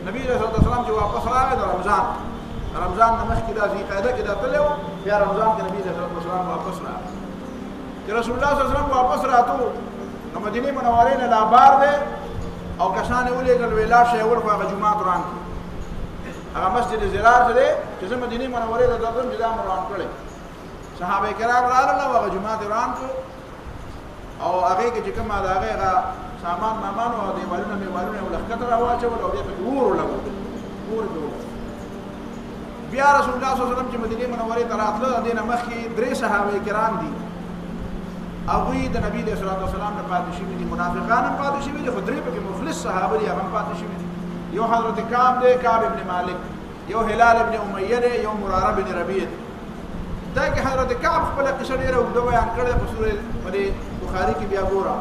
نبی رسول الله صلی الله علیه وسلم چې واپس راغی د رمضان نمخ کې د ذی قعده کې داتلو بیا رمضان کې نبی رسول الله صلی الله علیه وسلم واپس راغی چې رسول الله صلی الله علیه وسلم واپس راتو نو مدینه منوره نه لا بار ده او کسان ولېګل ویلا شی ورغه جمعه قرآن هغه مسجد زرار ده چې مدینه منوره د دغه جدا روان کړي صحابه کرام راغله هغه جمعه قرآن کو او هغه کې چې کوم هغه سامان مامانو او دیوالونه میوالونه ولخت راواچول او دې په ور لګول بیا رسول الله صلی الله علیه وسلم چې مدینه منوره ته راتله د دینه مخکې درې صحابه کرام دي هغه د نبی صلی الله علیه وسلم نه پاتې شوي دي منافقان هم پاتې شوي دي خو درې پکې مخلص صحابه دي هغه پاتې شوي دي یو حضرت کعب ابن مالک یو هلال ابن امیه دی یو مراره بن ربیع دا کې حضرت کعب خپل قصه ډیره وګړو بیان کړې په سورې بخاری کې بیا ګوره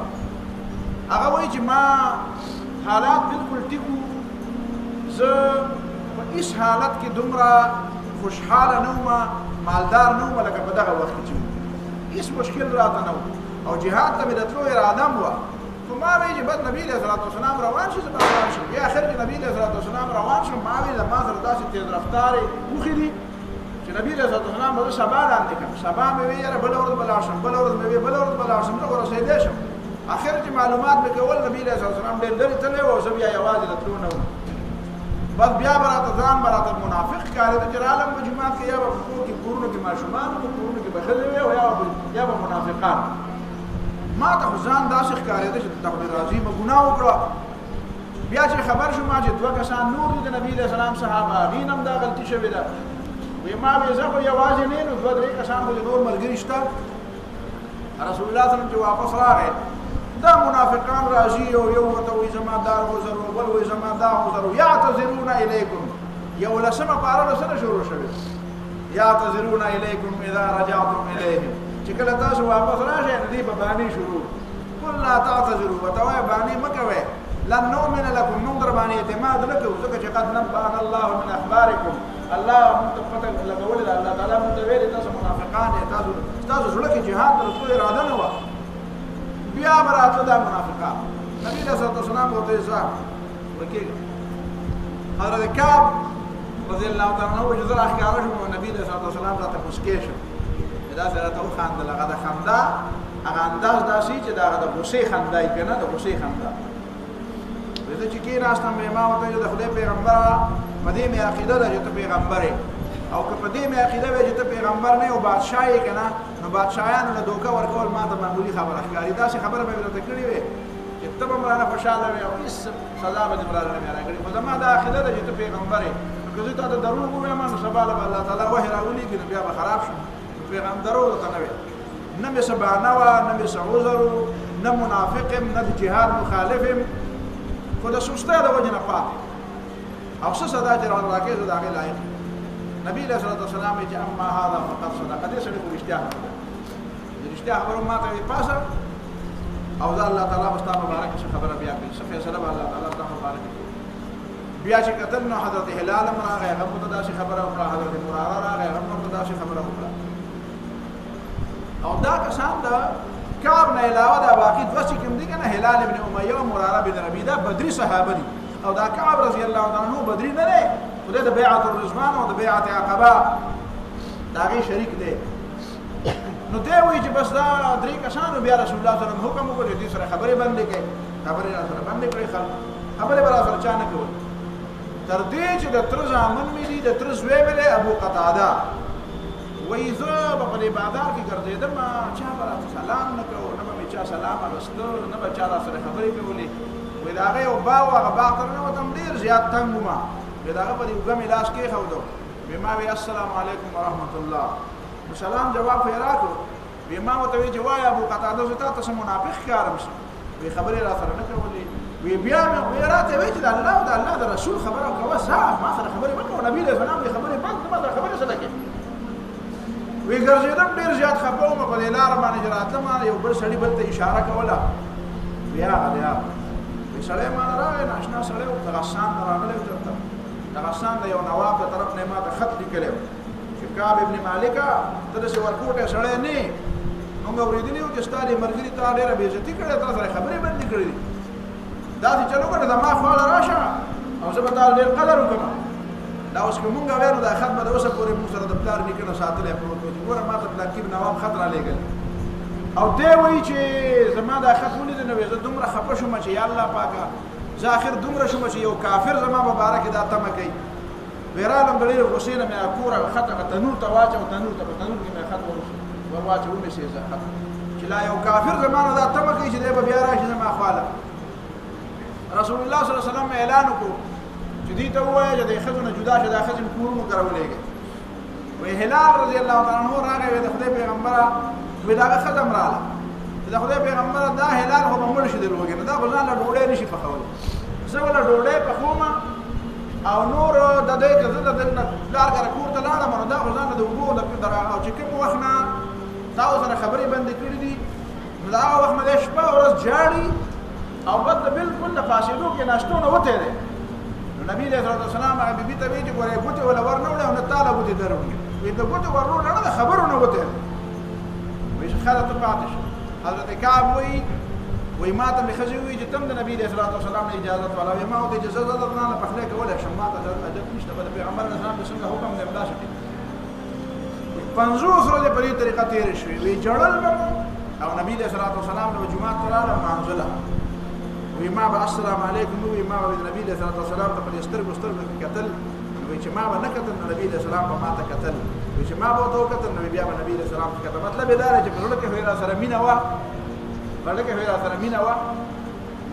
هغه وایي چې ما حالات بالکل ټیکو زه په هیڅ حالت کې دومره خوشحاله نه وم مالدار نه وم لکه په دغه وخت کې هیڅ مشکل راته نه و او جهاد ته مې د تلو اراده هم وه خو ما وایي چې بد نبي علیه الصلاة والسلام روان شي زه به روان شم بیا اخر کې نبي علیه الصلاة والسلام روان شم ما وایي ما سره داسې تیز رفتارې وښې دي چې نبی علیه الصلاة والسلام به زه سبا لاندې کړم سبا مې وایي یاره بله ورځ به لاړ شم بله ورځ مې وایي بله ورځ به لاړ شم زه خو رسېدی شم اخر چې معلومات مې کول نبی علیه الصلاة والسلام ډېر لرې تللی و او زه بیا یوازې د تلو نه وم بس بیا براته ځان براته منافق ښکارېده چې رالم په جومات کې یا به په کور کې کورونو کې ماشومان په کورونو کې به ښځې وې او یا به منافقان ما ته خو ځان داسې ښکارېده چې ته خدای راضي مه ګناه وکړه بیا چې خبر شوم چې دوه کسان نور دي د نبي علیه السلام صحابه هغې نه هم دا غلطي شوې ده وایي ما وایي زه خو یوازې نه نو دوه درې کسان خو د نور ملګري شته رسول الله صلی الله علیه وسلم چې واپس راغی دا منافقان راځي او یو ورته وایي زما دا عذر او بل وایي زما دا عذر یعتذرون الیکم یو لسمه پاره سره شروع شوه یعتذرون الیکم اذا رجعتم الیهم چې کله تاسو واپس راشئ نو دې په باندې شروع قل لا تعتذروا وتوای باندې مکوي لن نؤمن لكم من در باندې اعتماد نکوو ځکه چې قد نبأنا الله من اخباركم الله متفتح لګول الله تعالی متویل تاسو منافقان تاسو زړه کې جهاد ترڅو اراده نه و بیا براتله دا منافقان نبی صلی الله علیه وسلم ورته ځه ورکیږي حضرت کعب رضی الله تعالی عنہ وجزر احکار شو نبی صلی الله علیه وسلم راته مسکیش دا سره ته خاندل هغه د خندا هغه انداز داسي چې دا د غصې خندای کنه د غصې خندا وایي چې کی راستم ما وته د خدای پیغمبر مدې مې عقیده ده چې ته پیغمبر او که په دې مې عقیده وي چې ته پیغمبر نه او بادشاہ یې کنه نو بادشاہانو له دوکه ورکول ما ته معمولی خبره ښکاري داسې خبره به درته کړې وي چې ته به مرانه خوشاله وي او هېڅ سزا به دې مرانه نه راکړي خو زما دا عقیده ده چې ته پیغمبر یې نو که زه تا ته دروغ ووایم نو سبا له به الله تعالی وحی راولېږي نو بیا به خراب شم پیغمبرو ته نه وي نه مې څه بهانه وه نه مې څه عذر نه منافق یم نه د جهاد مخالف یم خو د سستۍ د وجې نه پاتې او څه سزا چې راکړې زه د هغې لایق نبی علیه الصلاة والسلام چې اما هذا فقد صدق دې سړي خو رښتیا خبره د رښتیا خبرو ما ته پاسه او دا الله تعالی به ستا مبارک څه خبره بیا کوي څه فیصله به الله تعالی ستا مبارک کوي بیا چې کتل نو حضرت هلال هم راغی هغه ورته داسې خبره وکړه حضرت مراره راغی هغه ورته داسې خبره وکړه او دا کسان د کعب نه علاوه دا باقي دوه چې کوم دي که نه هلال ابن امیه او مراره بن ربیع دا بدري صحابه دي او دا کعب رضی الله عنه بدري نه دی خو د بیعت الرضوان او د بیعت عقبه د هغې شریک دی نو دی وایي چې بس دا درې کسانو بیا رسول الله صلی الله علیه وسلم حکم وکړ چې دې سره خبرې بندې کړي خبرې را سره بندې کړي خبرې به را سره چا نه کول تر دې چې د تر زامن مې دي د تر زوی مې دی ابو قتاده وایي زه به په دې بازار کې ګرځېدم چا به راته سلام نه کوو نه به مې چا سلام اخیسته نه به چا را سره خبرې کولې وایي د هغه یو باغ و هغه باغ ته ننوتم ډېر زیات تنګ وم وایي د هغه په دې اوږه مې لاس کېښودو وایي ما وایي السلام علیکم ورحمت الله سلام جواب یې راکړو وایي ما ورته وایي چې وایه ابو قتاده زه تا ته څه منافق ښکارم شم وایي خبرې را سره نه کولې وی بیا مې وی راته وی چې د الله او د الله د رسول خبره کوه صاحب ما سره خبرې وکړو نبی له سلام دې خبرې بند ما سره خبرې سره کې وی ګرځېدم ډېر زیات خفه وم په دې لاره باندې چې راتلم یو بل سړي بل ته اشاره کوله بیا غلیا وی سړی ما راغی ناشنا سړی و د غسان نه راغلی و درته د غسان د یو نواب د طرف نه ما ته خط لیکلی و چې کعب ابن مالکه ته داسې ورکوټی سړی نه یې موږ اورېدلي وو چې ستا دې ملګري تا ډېره بېعزتي کړې تا سره خبرې بندې کړې دي دا چې چلو کنه زما خواله راشه او زه به تا ډېر قدر وکړم دا اوس که مونږ ویلو دا خط به د اوسه پورې مونږ سره د پلار نیکه نه ساتلی پروت و چې ګوره ما ته پلانکي نواب خط رالېږلی او دی وایي چې زما دا خط ولیدې نو زه دومره خفه شوم چې یا الله پاکه زه آخر دومره شوم چې یو کافر زما په باره کې دا تمه کوي وی رالم د ډېرې غوسې نه مې کوره خط هغه تنور ته واچو تنور ته په تنور کې مې خط ور واچو ومې سې زه خط چې لا یو کافر زما نه دا تمه کوي چې دی به بیا راشي زما خواله رسول الله صلی الله علیه وسلم اعلان وکړو چې دې ته ووایه چې د ښځو نه جدا شه دا ښځې مې کورونو ته راولېږئ وایي هلال رضی الله تعالی عنه راغی وایي د خدای پیغمبره وایي د هغه ښځه م راغله د خدای پیغمبره دا هلال خو به مړ شي د لوږې نه دا خو ځان له ډوډۍ نه شي پخولی زه به له ډوډۍ پخوم او نور د دوی که زه د دلته پلار کره کور ته لاړم نو دا خو ځان له د اوبو او چې کوم وخت نه تا ورسره خبرې بندې کړي دي نو د هغه وخت نه دی شپه ورځ جاړي او بد بالکل د فاصلو کې ناشتو نه وته دی نو نبی علیه الصلاه والسلام هغه بیبي ته وایي چې ګورې ګوتې ولا ور نه وړې او نه تا له ګوتې در وړې وایي د ګوتې ور نه وړې د خبرو نه وته وایي چې ښځه ته پاتې شه حضرت کعب وایي ما ته مې ښځې ووایي چې ته هم د نبي علیه الصلاه والسلام نه اجازت والا وایي ما ورته اجازه زه درنه پخلی کولی شم ما ته اجازت نشته به د پیغمبر علیه السلام د څنګه حکم دی همداسې دی 50 ورځې په دې طریقه تېرې شوې وایي ژړل به او نبي علیه الصلاه والسلام له جومات ته راغله لمانځله وی ما به السلام علیکم وی ما به نبی علیه الصلاه والسلام ته په سترګو سترګو کې کتل وی چې ما به نه کتل نبی علیه السلام به ما ته کتل وی چې ما به ورته وکتل نو بیا به نبی علیه السلام ته کتل مطلب یې دا دی چې په زړه کې خو یې راسره مینه وه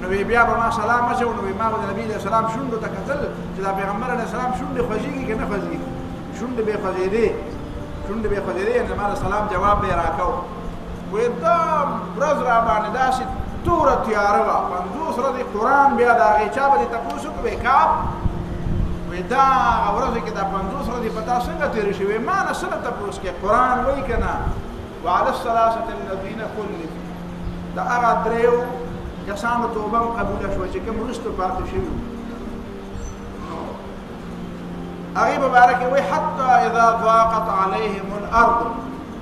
نو بیا به ما سلام اچو نو ما به د نبی علیه السلام شونډو ته کتل چې دا پیغمبر علیه السلام شونډې خوځېږي که نه خوځېږي شونډې به یې خوځېدې نو ما د سلام جواب به یې راکو وی دا ورځ را باندې داسې توره تیاره وه 50 ورځې قرآن بیا د هغې چا به دې تپوس وکړو کعب وی دا هغه ورځې کې دا 50 ورځې په تا څنګه تېرې شوې ما نه څه نه تپوس کې قرآن وایي که نه وعلى الثلاثة الذين خلفوا دا هغه دریو کسانو توبه هم قبوله شوه چې کوم وروسته پاتې شوي هغې په باره کې وایي حتی اذا ضاقت عليهم الارض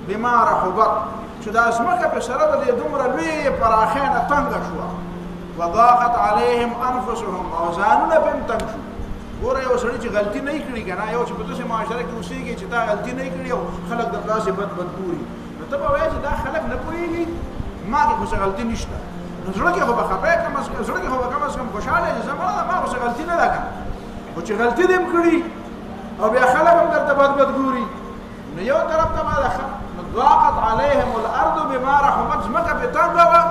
بما رحبت چې دا ځمکه په سره د دې دومره لویې پراخۍ نه تنګه شوه وضاقت عليهم انفسهم او ځانونه پرې هم تنګ شو ګوره یو سړي چې غلطي نه یې کړي که نه یو چې په داسې معاشره کې اوسېږي چې تا غلطي نه یې کړي او خلک درته داسې بد ګوري نو ته به وایې چې دا خلک نه پوهېږي ما کې خو څه غلطي نشته نو زړه کې خو به خفه یې زړه کې خو به کم از کم خوشحاله یې چې زما ده ما خو څه غلطي نه ده که خو چې غلطي دې هم کړي او بیا خلک هم درته بد ګوري نو یو طرف ته ما ده ضاقت عليهم الارض بما رحمت ځمکه پرې تنګه وه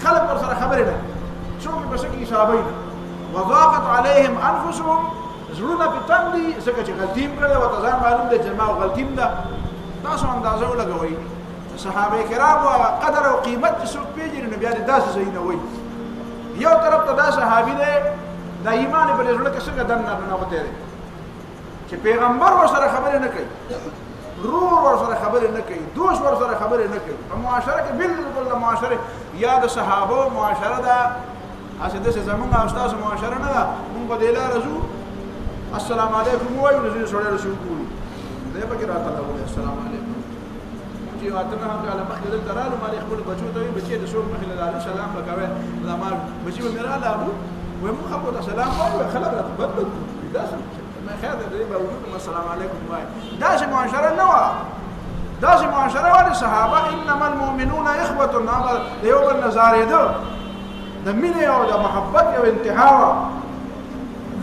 خلک ورسره خبرې نه څوک یې پسې کې حسابوي نه وضاقت عليهم انفسهم زړونه پرې تنګ دي ځکه چې غلطي هم کړې ورته ځان معلوم دی چې زما غلطي هم ده تاسو اندازه ولګوئ صحابه کرامو قدر او قیمت چې څوک پېژني نو بیا دې داسې ځایونه وایي یو طرف ته دا صحابي دی دا ایمان یې په دې زړه کې څنګه دننه ننوتی دی چې پیغمبر ورسره خبرې نه کوي رور ورسره خبرې نه کوي دوست ورسره خبرې نه کوي په معاشره کې بالکل د معاشره یا د صحابو معاشره ده هسې داسې زمونږ او ستاسو معاشره نه ده مونږ په دې لاره ځو السلام علیکم ووایو نو ځینې سړی رسې وګوري دی پکې راته راغلی السلام علیکم چې یو 8 کاله مخکې دلته رالو ما خپل بچو ته وایي بچی د څوک مخې له لالو سلام به کوې دا ما بچي به مې راله ابو وایي مونږ خو ته سلام وایو خلک راته بد داسې خیر دی به وجود السلام علیکم وایي داسې معاشره نه وه داسې معاشره ولې صحابه انما المؤمنون اخوة نامه د یو بل نه زارېده د مینې او د محبت یو انتها وه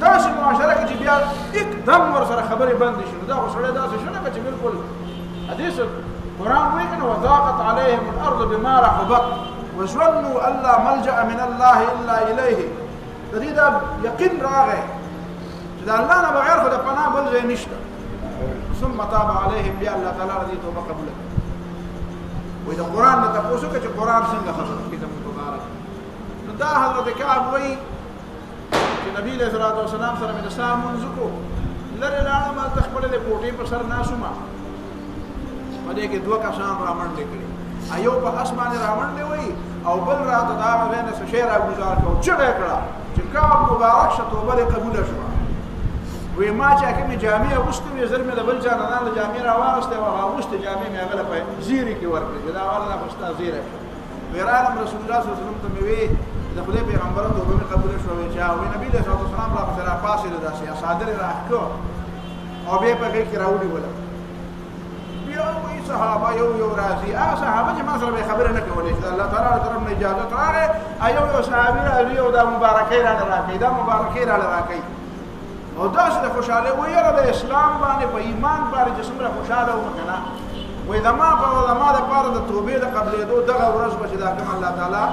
داسې معاشره کې چې بیا اقدم ورسره خبرې بندې شي نو دا خو سړی داسې شو نه که چې بلکل حدیث قرآن وایي که نه وضاقت علیهم الارض بما رحبت وظنوا ان لا ملجأ من الله الا الیه د دې دا یقین راغی چې د الله نه بغیر خو د پناه بل ځای نشته ثم تاب عليهم بیا الله تعالی دې توبه قبول کړي وې د قرآن نه تاسو کې چې قرآن څنګه خبره کوي د مبارک نو دا حضرت کعب وایي چې نبی علیہ الصلوۃ والسلام سره مې د سلام منځکو لره لاړه ما تخپلې کوټې په سر ناسوما باندې کې دوه کسان رامنډې کړي ایو په اسمان رامنډې وایي او بل راته دا غوښنه څه شی را گزار کړو چې کړه چې کعب مبارک شه توبه قبول شوه وی ما چې کومه جامع واغوستې وې زر مې د بل چا نه جامع را واغوستې او واغوستې جامع مې هغه په زیری کې ورکړې دا والا خوستا زیره ویرانم رسول الله صلی الله علیه وسلم ته وی د خدای پیغمبر توبه مې قبول شوه چې او نبی صلی الله علیه وسلم را سره پاسې داسې صادره راکو او به په کې راوړي ولا بیا وی صحابه یو راځي هغه صحابه چې ما سره خبره نه کولې چې الله تعالی طرف نه اجازه راغې ایو صحابي راځي او دا مبارکي را راکې دا مبارکي را راکې او داسې د خوشاله ویره د اسلام باندې په ایمان باندې چې څومره خوشاله و کنه وې دما په دما د پاره د توبې د قبلېدو دغه ورځ به چې دا کوم الله تعالی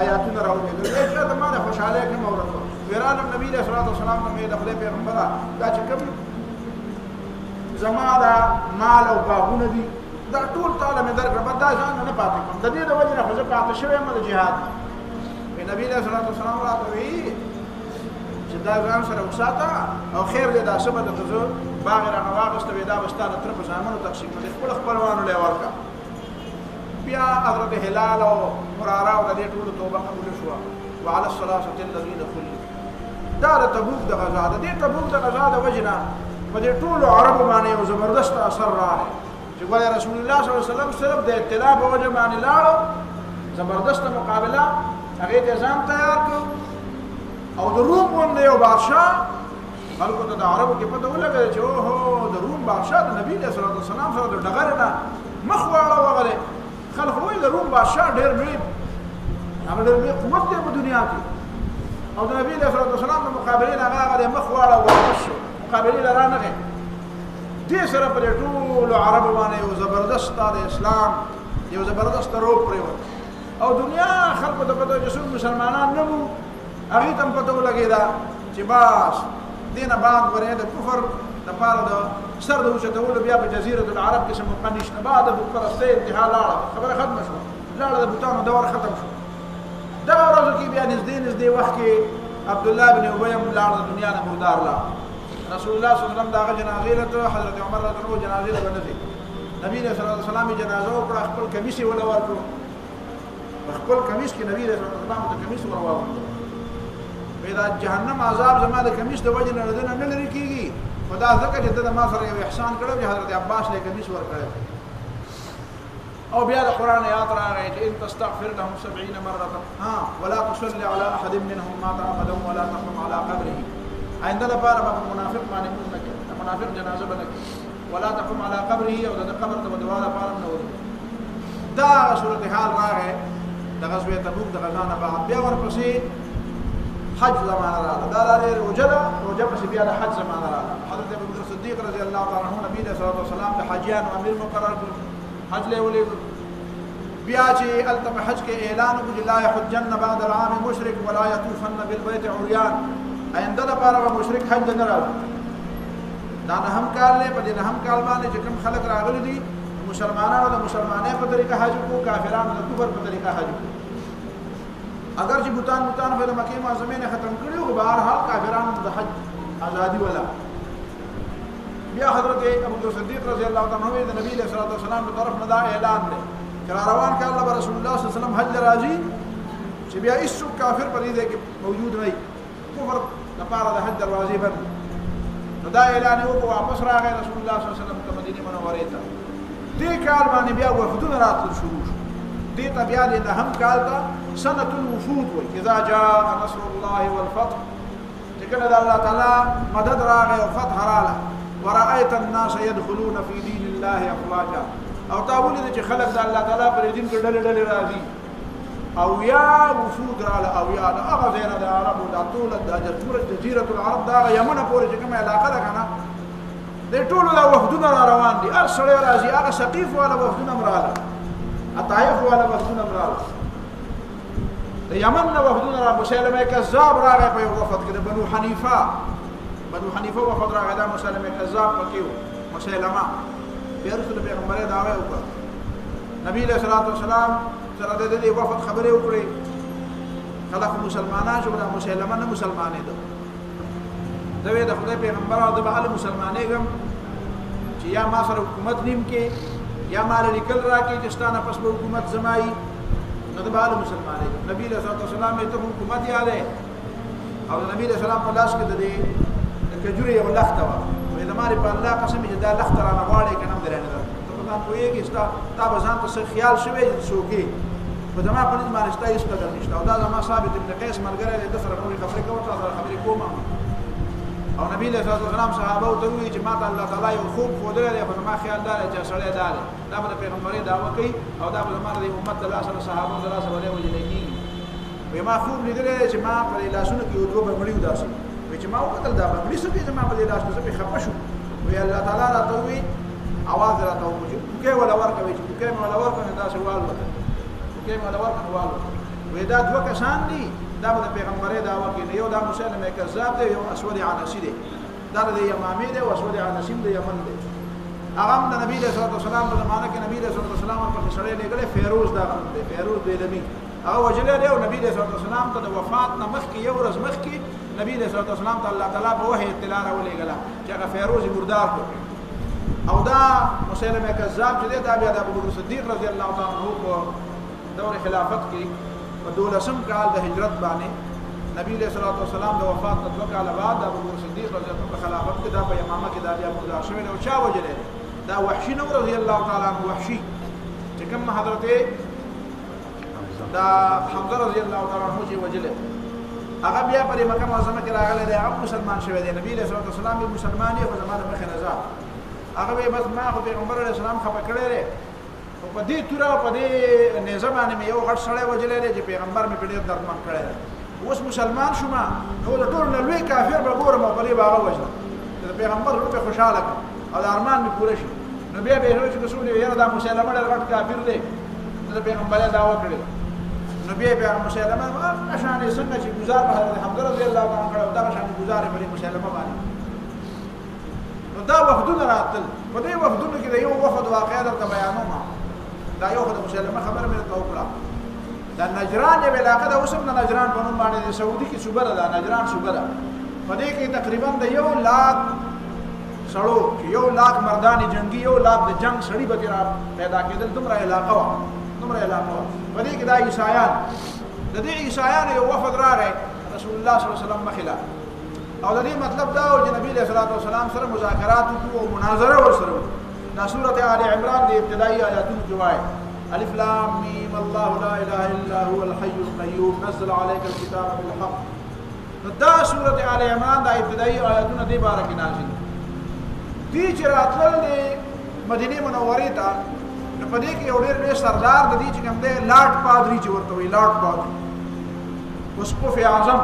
آیاتونه راوړي چې دما د خوشاله کوم ورځ ویران نبی صلی الله علیه وسلم نه د خدای پیغمبر دا چې کوم زما دا مال او باغونه دي دا ټول تعالی مې درکړه په دا ځان نه پاتې کوم د دې د وجه نه خو زه پاتې شوی یم د جهاد نبی صلی الله علیه وسلم راته وی دا ځان سره وساته او خیر دې دا سبا د تزو باغ را نواغسته وې دا وستاله تر په ځامنو تقسیم نه خپل خپلوانو له ورکا بیا حضرت هلال او مراره او د دې ټول توبه قبول شو وعلى الصلاه الذين خلوا دا د تبوک د غزا د دې تبوک د غزا د وجنه په دې ټول عرب باندې یو زبردست اثر راغی چې ګوره رسول الله صلی الله علیه وسلم صرف د اطلاع په وجه باندې لاړو زبردست مقابله هغه ته ځان تیار کړ او د روم باندې یو بادشاہ خلکو ته د عربو کې پته ولګېده چې اوهو د روم بادشاہ د نبی صلی الله علیه وسلم سره د ډغرې نه مخ واړه وغلی خلک وایي د روم بادشاہ ډېر لوی هغه ډېر لوی قوت دی په دنیا کې او د نبی صلی الله علیه وسلم د مقابلې نه هغه مخ واړه واپس شو مقابلې له رانغی دې سره پر ټولو عربو باندې یو زبردست د اسلام یو زبردست روپ پرېوت او دنیا خلکو ته پته چې څوک مسلمانان نه وو هغه تم پته ولګیدا چې باس دینه بعد ورې د کفر د پاره د سر د وشتول بیا په جزیره العرب کې سم مقنش نه بعد د پرسته انتها لاړه خبره ختمه شو لاړه د بوتانو دور ختم شو دا ورځ کې بیا نږدې وخت کې عبد الله بن ابي لاړه د دنیا نه مردار لا رسول الله صلی الله علیه وسلم دا جنازې له حضرت عمر رضی الله عنه جنازې له ونځي نبی صلی الله علیه وسلم جنازه او خپل کمیس ولا ورکو خپل کمیس کې نبی صلی الله علیه وسلم ته کمیس ورواو دا جهنم عذاب زما د کمیس د وجه نه نه لري کیږي خدا ځکه چې د ما سره یو احسان کړو چې حضرت عباس له کمیس ورکړل او بیا د قران آیات راغی چې ان تستغفر لهم 70 مره ولا تصلي على احد منهم مات ابدا ولا تقم على قبره آینده لپاره به منافق باندې موږ نه کوي منافق جنازه باندې ولا تقم على قبره او د قبر ته دعا لپاره نه ورو دا صورت حال راغی د غزوه تبوک د غزا نه بعد بیا ورپسې حج زمانه راغله دا لري روجه پس بیا د حج زمانه راغله حضرت ابو بکر صدیق رضی الله تعالی عنہ نبی صلی الله علیه وسلم د حجیان امیر مقرر کړ حج له ولې بیا چې التم حج کې اعلان وکړ لا يحجن بعد العام مشرك ولا يطوفن بالبيت عريان آینده لپاره به مشرک حج نه راځي دا نه هم کال له په دې نه هم کال باندې چې کوم خلک راغلي دي مسلمانانو د مسلمانۍ په طریقه حج کو کافرانو د کفر په طریقه حج کو اگر چې بوتان په مکه معظمه نه ختم کړي او بهر حال کافرانو د حج ازادي ولا بیا حضرت ابو بکر صدیق رضی الله تعالی عنہ د نبی صلی الله علیه وسلم په طرف نه دا اعلان دی چې روان کړه الله رسول الله صلی الله علیه وسلم حج راځي چې بیا هیڅ کافر په دې کې موجود نه وي کفر لپاره د حج دروازې بند نو دا اعلان وکړ واپس راغی رسول الله صلی الله علیه وسلم ته مدینه منوره ته دې کال باندې بیا وفدونه راتل شروع شو دې ته بیا د هم کال ته سنه الوفود وي اذا جاء نصر الله والفتح چې کله د الله تعالی مدد راغی او فتح رااله ورأيت الناس يدخلون في دين الله افواجا او تاولې چې خلک د الله تعالی پر دین کې ډلې راځي او یا وفود رااله او یا هغه زینا د عربو د ټول د جزیره العرب دا یمن پورې چې کومه علاقه ده کنه د ټول د وفدونه روان دي هر سړی راځي هغه سقيف ولا وفدونه مراله اطائف ولا وفدونه مراله د یمن نو وفدونه را مسلمه کذاب راغی په وفد کې د بنو حنیفه وفد راغی دا مسلمه کذاب پکيو مسلمه پیرسل پیغمبر دعوی وکړه نبی علیہ الصلوۃ والسلام سره د دې وفد خبرې وکړې خلک مسلمانان شو دا مسلمان نه مسلمانې ده دوی د خدای پیغمبر او د بل مسلمانېږم چې یا ما سره حکومت نیم کې یا مال لیکل راکې چې ستانه پس په حکومت زمایي نو د بل مسلمانېږم نبی علیہ الصلوۃ والسلام ته حکومت یاده او نبی علیہ السلام په لاس کې د دې کجوري یو لخته و وې د ماري په الله قسم چې دا لخته را نغواړي کنه درنه ده ته کویږي ستا تا بزان ته خیال شوی شوګي په دما په دې باندې ستا هیڅ قدر نشته او دا ما ثابت ابن قیس مرګره د سره کومه خبرې کوي تاسو خبرې کوم او نبی له صلی الله علیه وسلم صحابه ته وی چې ما ته الله تعالی یو خوب خودره دی په ما خیال دار چې سړی دار دا به پیغمبري دعوه کوي او دا به زموږ د امت د لاسه صحابه د لاسه ولې وجلېږي وی ما خوب لیدل چې ما په لاسونو کې یو دوه بمړیو داسې وی چې ما وکړل دا بمړی څه چې ما په لاسونو څه خپه شو وی الله تعالی راته وی आवाज راته وکړي کې ولا ورکوي چې کې ولا ورکوي دا سوال وکړي کې ولا ورکوي وی دا دوه کسان دي دا د پیغمبري دعوه کې یو دا مسلمه کذاب دی یو اسود عنسی دی دا د یمامي دی او اسود عنسی دی یمن دی هغه د نبی صلی الله علیه وسلم په زمانه کې نبی صلی الله علیه وسلم په سره لګلې فیروز دا دی فیروز دی لمی هغه وجلې دی او نبی صلی الله علیه وسلم ته د وفات نه مخکې یو ورځ مخکې نبی صلی الله علیه وسلم ته الله تعالی په وحی اطلاع راولېګلا چې هغه فیروز مردار کړ او دا مسلمه کذاب چې دا بیا د ابو بکر صدیق رضی الله تعالی عنہ په دور خلافت کې په 12 کال د هجرت باندې نبی صلی الله علیه وسلم د وفات نه 2 کال بعد ابو بکر صدیق رضی الله عنه خلافت کې دا په امامه کې دا بیا مردار شوی او چا وجلې دا وحشی نو رضی الله تعالی عنہ وحشی چې کوم حضرت دا حمزه رضی الله تعالی عنہ چې وجلې هغه بیا په مکه معظمه کې راغلی دی هغه مسلمان شوی دی نبی صلی الله علیه وسلم به مسلمان یې په زمانه مخه نظر هغه به بس ما خو پیغمبر علیه السلام خبر کړی دی او په دې تورا په دې نظام باندې یو غټ سړی وجلې دی چې پیغمبر مې په ډېر درمن کړی دی اوس مسلمان شوم نو د ټول نه لوی کافر به ګورم په دې باغ وجه د پیغمبر روپه خوشاله او د ارمان مې پوره شي نو بیا به هیڅ رسول یې دا مسلمان ډېر غټ کافر دی د پیغمبر دعوه کړی نو بیا مسلمان نشان یې څنګه چې گزار په حضرت حمزه رضی الله عنه کړو دا شان گزار په مسلمان باندې دا وفدونه راتل په دې وفدونو کې یو وفد واقعا درته بیانوم دا یو خدای مسلمه خبره مې ته وکړه دا نجران یې علاقه ده اوسم نجران په نوم باندې سعودي کې صوبه ده نجران صوبه ده په دې کې تقریبا د 1 لاک سړو 1 لاک مردان جنگي 1 لاک د جنگ سړي به پیدا کېدل دومره علاقه په دې کې دا عیسایان د دې عیسایان یو وفد راغی رسول الله صلی الله علیه وسلم مخلا او د دې مطلب دا او چې نبی صلی الله علیه وسلم سره مذاکرات او مناظره ورسره دا سورۃ آل عمران د ابتدایي آیاتونو جوای الف لام میم الله لا اله الا هو الحي القيوم نزل عليك الكتاب بالحق دا سورۃ آل عمران د ابتدایي آیاتونو د بارک نازل دي چې راتلل د مدینه منورې ته په دې کې یو ډېر سردار د دې چې کوم دی لاټ پادری چې ورته وی لاټ پادری اسقف اعظم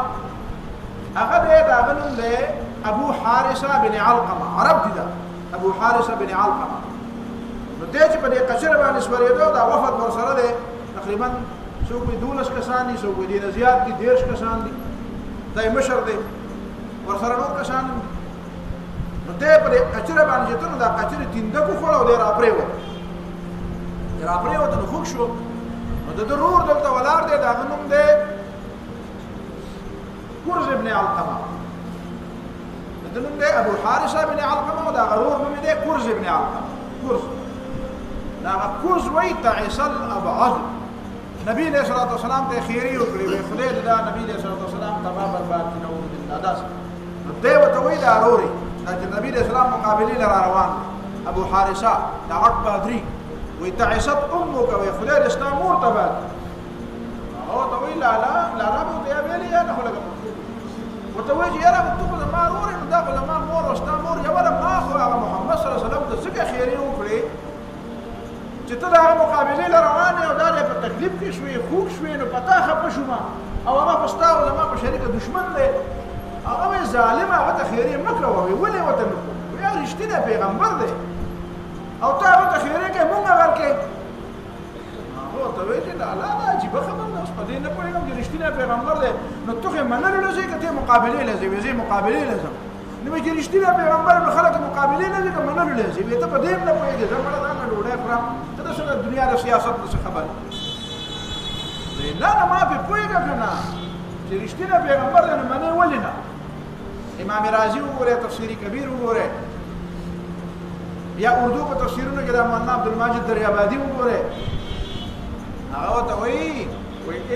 هغه دا غنوم دی ابو حارثه بن علقمه عرب دي دا ابو حارثه بن علقمه نو دې چې په دې قصر باندې سورېدو دا وفد ورسره دی تقریبا څوک 12 کسان دي څوک دې زیات دي 10 کسان دي دای مشر دی ورسره نور کسان نو دې په دې قصر باندې ته دا قصر تینده کو خړو دی را پرې و را پرې و ته خوښ شو نو د ضرور دلته ولار دی دا غنوم دی قرز ابن علقمه دلته ده ابو حارثه بن علقمه ودا غرور من ده قرز ابن علقمه قرز دا قرز وی تعسل ابعد نبی علیہ الصلوۃ والسلام ته خیری وکړي وي خدای دا نبی علیہ الصلوۃ والسلام تبا برباد کړي نو داس ده وته وی دا اوري چې نبی علیہ السلام مقابله لرا روان ابو حارثه دا غټ بدري وی تعست امك وی خدای اسلام مرتبه او ته وی لا مو ته ویلې یا نه خلک وتوجه يرى مكتوب ما رور انه داخل ما مور واستامور يا ولا ما اخو محمد صلى الله عليه وسلم ذكر خيري وكري چې ته د هغه مقابلې له روان یې او دا دی په تکلیف کې شوې خوږ شوې نو په تا خفه شوم او هغه خو ستا او زما په شریکه دشمن دی هغه وایي ظالم هغه ته خیرې مه کوه وایي ولې ورته نه کوو یا رښتینی پیغمبر دی او ته هغه ته خیرې کوې مونږ ورکوې هغه ورته وایي چې لا دا عجیبه خبره ده اوس په دې نه پوهېږم چې رښتینی پیغمبر دی نو ته خو یې منلو له ځای که ته یې مقابلې له ځای وایي زه یې مقابلې له ځم نو وایي چې رښتینی پیغمبر نو خلک مقابلې له ځای که منلو له ځای وایي ته په دې هم نه پوهېږې زه مړه دا نه ډوډۍ خورم ته داسې د دنیا د سیاست نه څه خبر نه نه ما پې پوهېږم که نه چې رښتینی پیغمبر دی نو منې ولې نه امام رازي وګورئ تفسیری کبیر وګورئ یا اردو په تفسیرونو کې د مولانا عبدالماجد دریابادي وګورئ هغه ورته وایي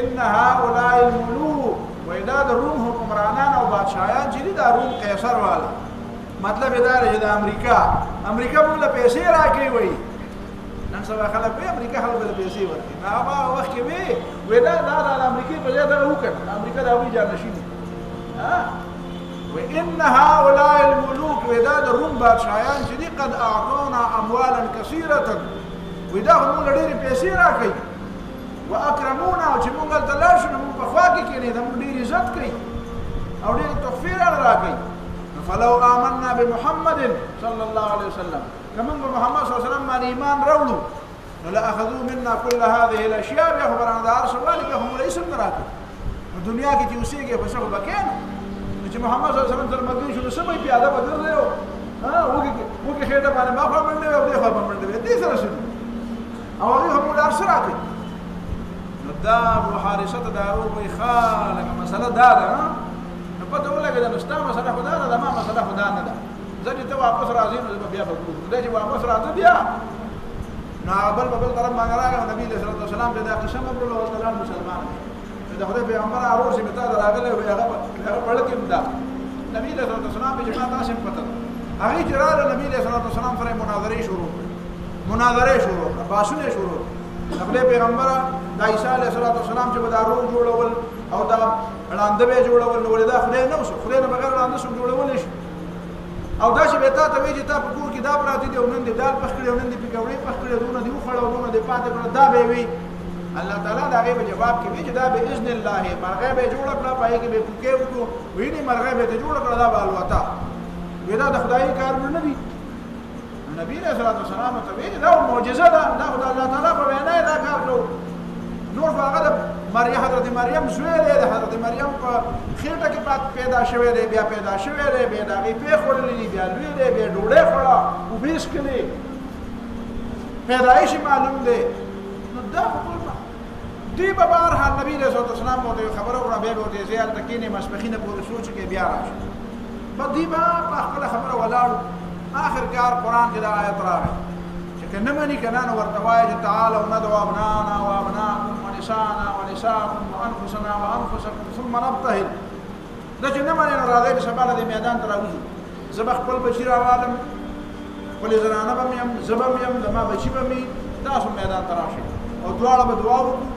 ان هؤلاء الملوک وایي دا د روم حکمرانان او بادشاهان چې دي دا روم قیصر والا مطلب یې دا دی چې د امریکا موږ له پیسې راکوي وایي نن سبا خلک وایي امریکا خلکو ته پیسې ورکوي نو هغه وخت کې وایي دا د امریکې په ځای دغه وکړ امریکا د هغوی جانشین وإن هؤلاء الملوك وداد الروم بادشاهان چې دي قد أعطونا أموالا كثيرة ودا هم موږ ډېرې پیسې راکوي وأکرمونا او چې موږ هلته لاړ شو نو موږ په خوا کې کښېنې د موږ ډېر عزت کوي او ډېرې تحفې راکوي فلو آمنا بمحمد صلى الله عليه وسلم که موږ په محمد صلی الله علیه وسلم باندې ایمان راوړو نو لأخذوا منا كل هذه الأشياء بیا خو به رانه د هر څه والي بیا خو موږ له اسم نه راکوي نو دنیا کې چې اوسېږي پسې خو به کښېنو چې محمد صلی الله علیه وسلم سره ملګری شو نو څه به پیاده به ګرځی وږي خېټه باندې ما خوا منډې وې او دې خوا به منډې وې دې سره شو او هغوی خو موږ هر څه راکوي نو دا ابو حارثه ته د هغو وایي ښه لکه مسله دا ده نو پته ولګېده نو ستا مسله خو دا نه ده ما مسله خو دا نه ده زه چې ته واپس راځې نو زه به بیا به ګورو دی چې واپس راځه بیا نو هغه بل په بل طرف باندې راغی نبي علیه صلات وسلام ته دا قسم وکړلو ورته لاړ مسلمان د خدای پیغمبر اورور چې متا راغلی وي هغه پړ کې دا نبی له صلوات والسلام په جماعت تاسو پته هغه چې راغله نبی له صلوات والسلام سره مناظره شروع باسونه شروع خپل پیغمبر د عیسی علیه السلام چې بدارو جوړول او دا وړاندې به جوړول نو ولدا خدای نه وسو خدای نه بغیر وړاندې شو جوړول شي او دا چې وتا ته وی چې تا په کور کې دا پراتی دی او نن دې دال پخ کړی او نن دې پکوړې پخ کړی دونه دی وخړو دونه دې پاتې کړ دا به وی الله تعالی دا غي جواب کوي چې دا به اذن الله مرغه به جوړ کړه پای کې به پوکې وکړو ویني مرغه به ته جوړ کړه دا بالوتا ودا د خدای کار نه دی نبی رسول الله صلی الله علیه وسلم دا معجزه ده دا خدای الله تعالی په وینا دا کار کړو نور هغه مریم حضرت مریم زوی دی حضرت مریم په خېټه کې پیدا شوی دی بیا پیدا شوی دی بیا دا غي په خورلې دی بیا لوی دی بیا ډوډۍ خوړه او بیس کړي پیدایش معلوم دی نو دا دی به بهر حال نبی رسول الله صلی الله علیه وسلم خبره وکړه بیا به ورته زیات تکینه مسبخینه پورې سوچ کې بیا راشي په دې به په خپل خبره ولاړو آخر کار قرآن کې دا آیت راغی چې که نه مني که نه نو ورته وایي چې تعالوا ندعو ابناءنا وابناءکم ونساءنا ونساءکم وانفسنا وانفسکم ثم نبتهل دا چې نه مني نو راځئ چې سبا له دې میدان ته راوځو زه به خپل بچي راوالم خپلې زنانه به مې یم زه به مې یم زما بچي به مې تاسو میدان ته راشئ او دواړه به دعا وکړو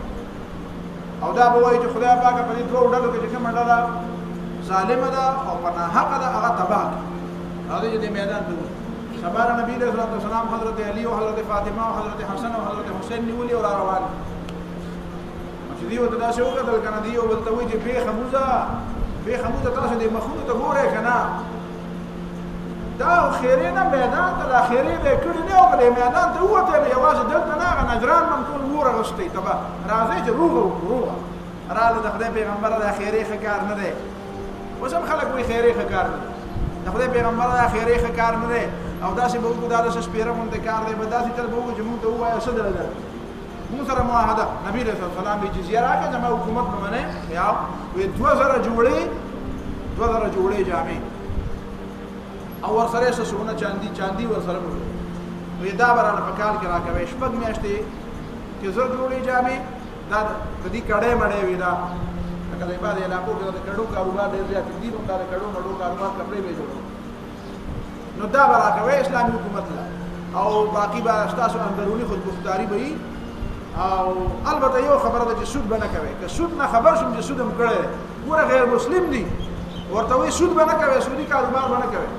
او دا به وایي چې خدای پاکه په دې دوو ډلو کې چې کومه ډله ظالمه ده او په ناحقه ده هغه تباه کړي راځئ چې دې میدان ته وځو سبا نبی علیہ الصلوۃ والسلام حضرت علی او حضرت فاطمه او حضرت حسن او حضرت حسین نیولې او روان چې دی وته دا څه وکړل کنه دی او بلته وی چې به خموزه تاسو دې مخونه ته ګورئ کنه دا خیرې نه میدان ته لا خیرې به کړی نه او دې میدان ته وته یوازې دلته نه نجران من ټول وره غشتي تبا راځي چې روغ رااله د خدای پیغمبر د خیرې ښکار نه دی وسم خلک وی خیرې ښکار نه د خدای پیغمبر د خیرې ښکار نه دی او داسې به وګورو دا د سپیره مونته کار دی به داسې تل به وګورو چې مونږ ته ووایه څه دله ده مونږ سره معاهده نبي رسول الله سلام به جزیه راکړه زما حکومت به منې یا وی 2000 جوړې جامې او ورسره څه سونه چاندي ورسره وی دا به رانه په کال کې راکوي شپږ میاشتې چې 1000 جوړې جامې دا د دې کړې مړې وي دا لکه د بعضې علاقو کې د کډو کاروبار ډېر زیات دي نو دا د کډو مړو کاروبار کپړې به جوړوي نو دا به راکوي اسلامي حکومت له او باقي به ستاسو اندروني خودمختاري به وي او البته یو خبره ده چې سود به نه کوي که سود نه خبر شوم چې سود هم کړی ګوره غیر مسلم دي ورته وایي سود به نه کوي سودي کاروبار به نه کوي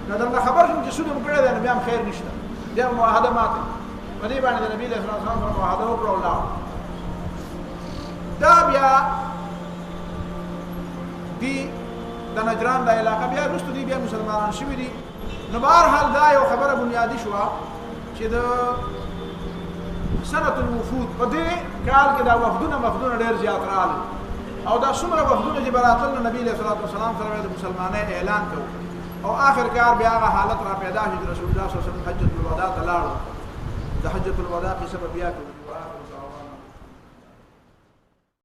نو درنه خبر شوم چې سود هم کړی دی نو بیا هم خیر نشته بیا معاهده ماته باندې باندې نبی صلی الله علیه وسلم معاهده وکړه الله دا بیا دی د نجران د علاقه بیا رستو دی بیا مسلمانان شوي دي نو بهر حال دا یو خبره بنیادی شو چې د سنة الوفود په دې کال کې دا وفدونه ډېر زیات راغلل او دا څومره وفدونه چې براتل نبی صلی الله علیه وسلم سره د مسلمانۍ اعلان کړ او آخر کار بیا هغه حالت را پیدا شو چې رسول الله صلی الله علیه وسلم حجۃ الوداع ته لاړ د حجۃ الوداع په سبب بیا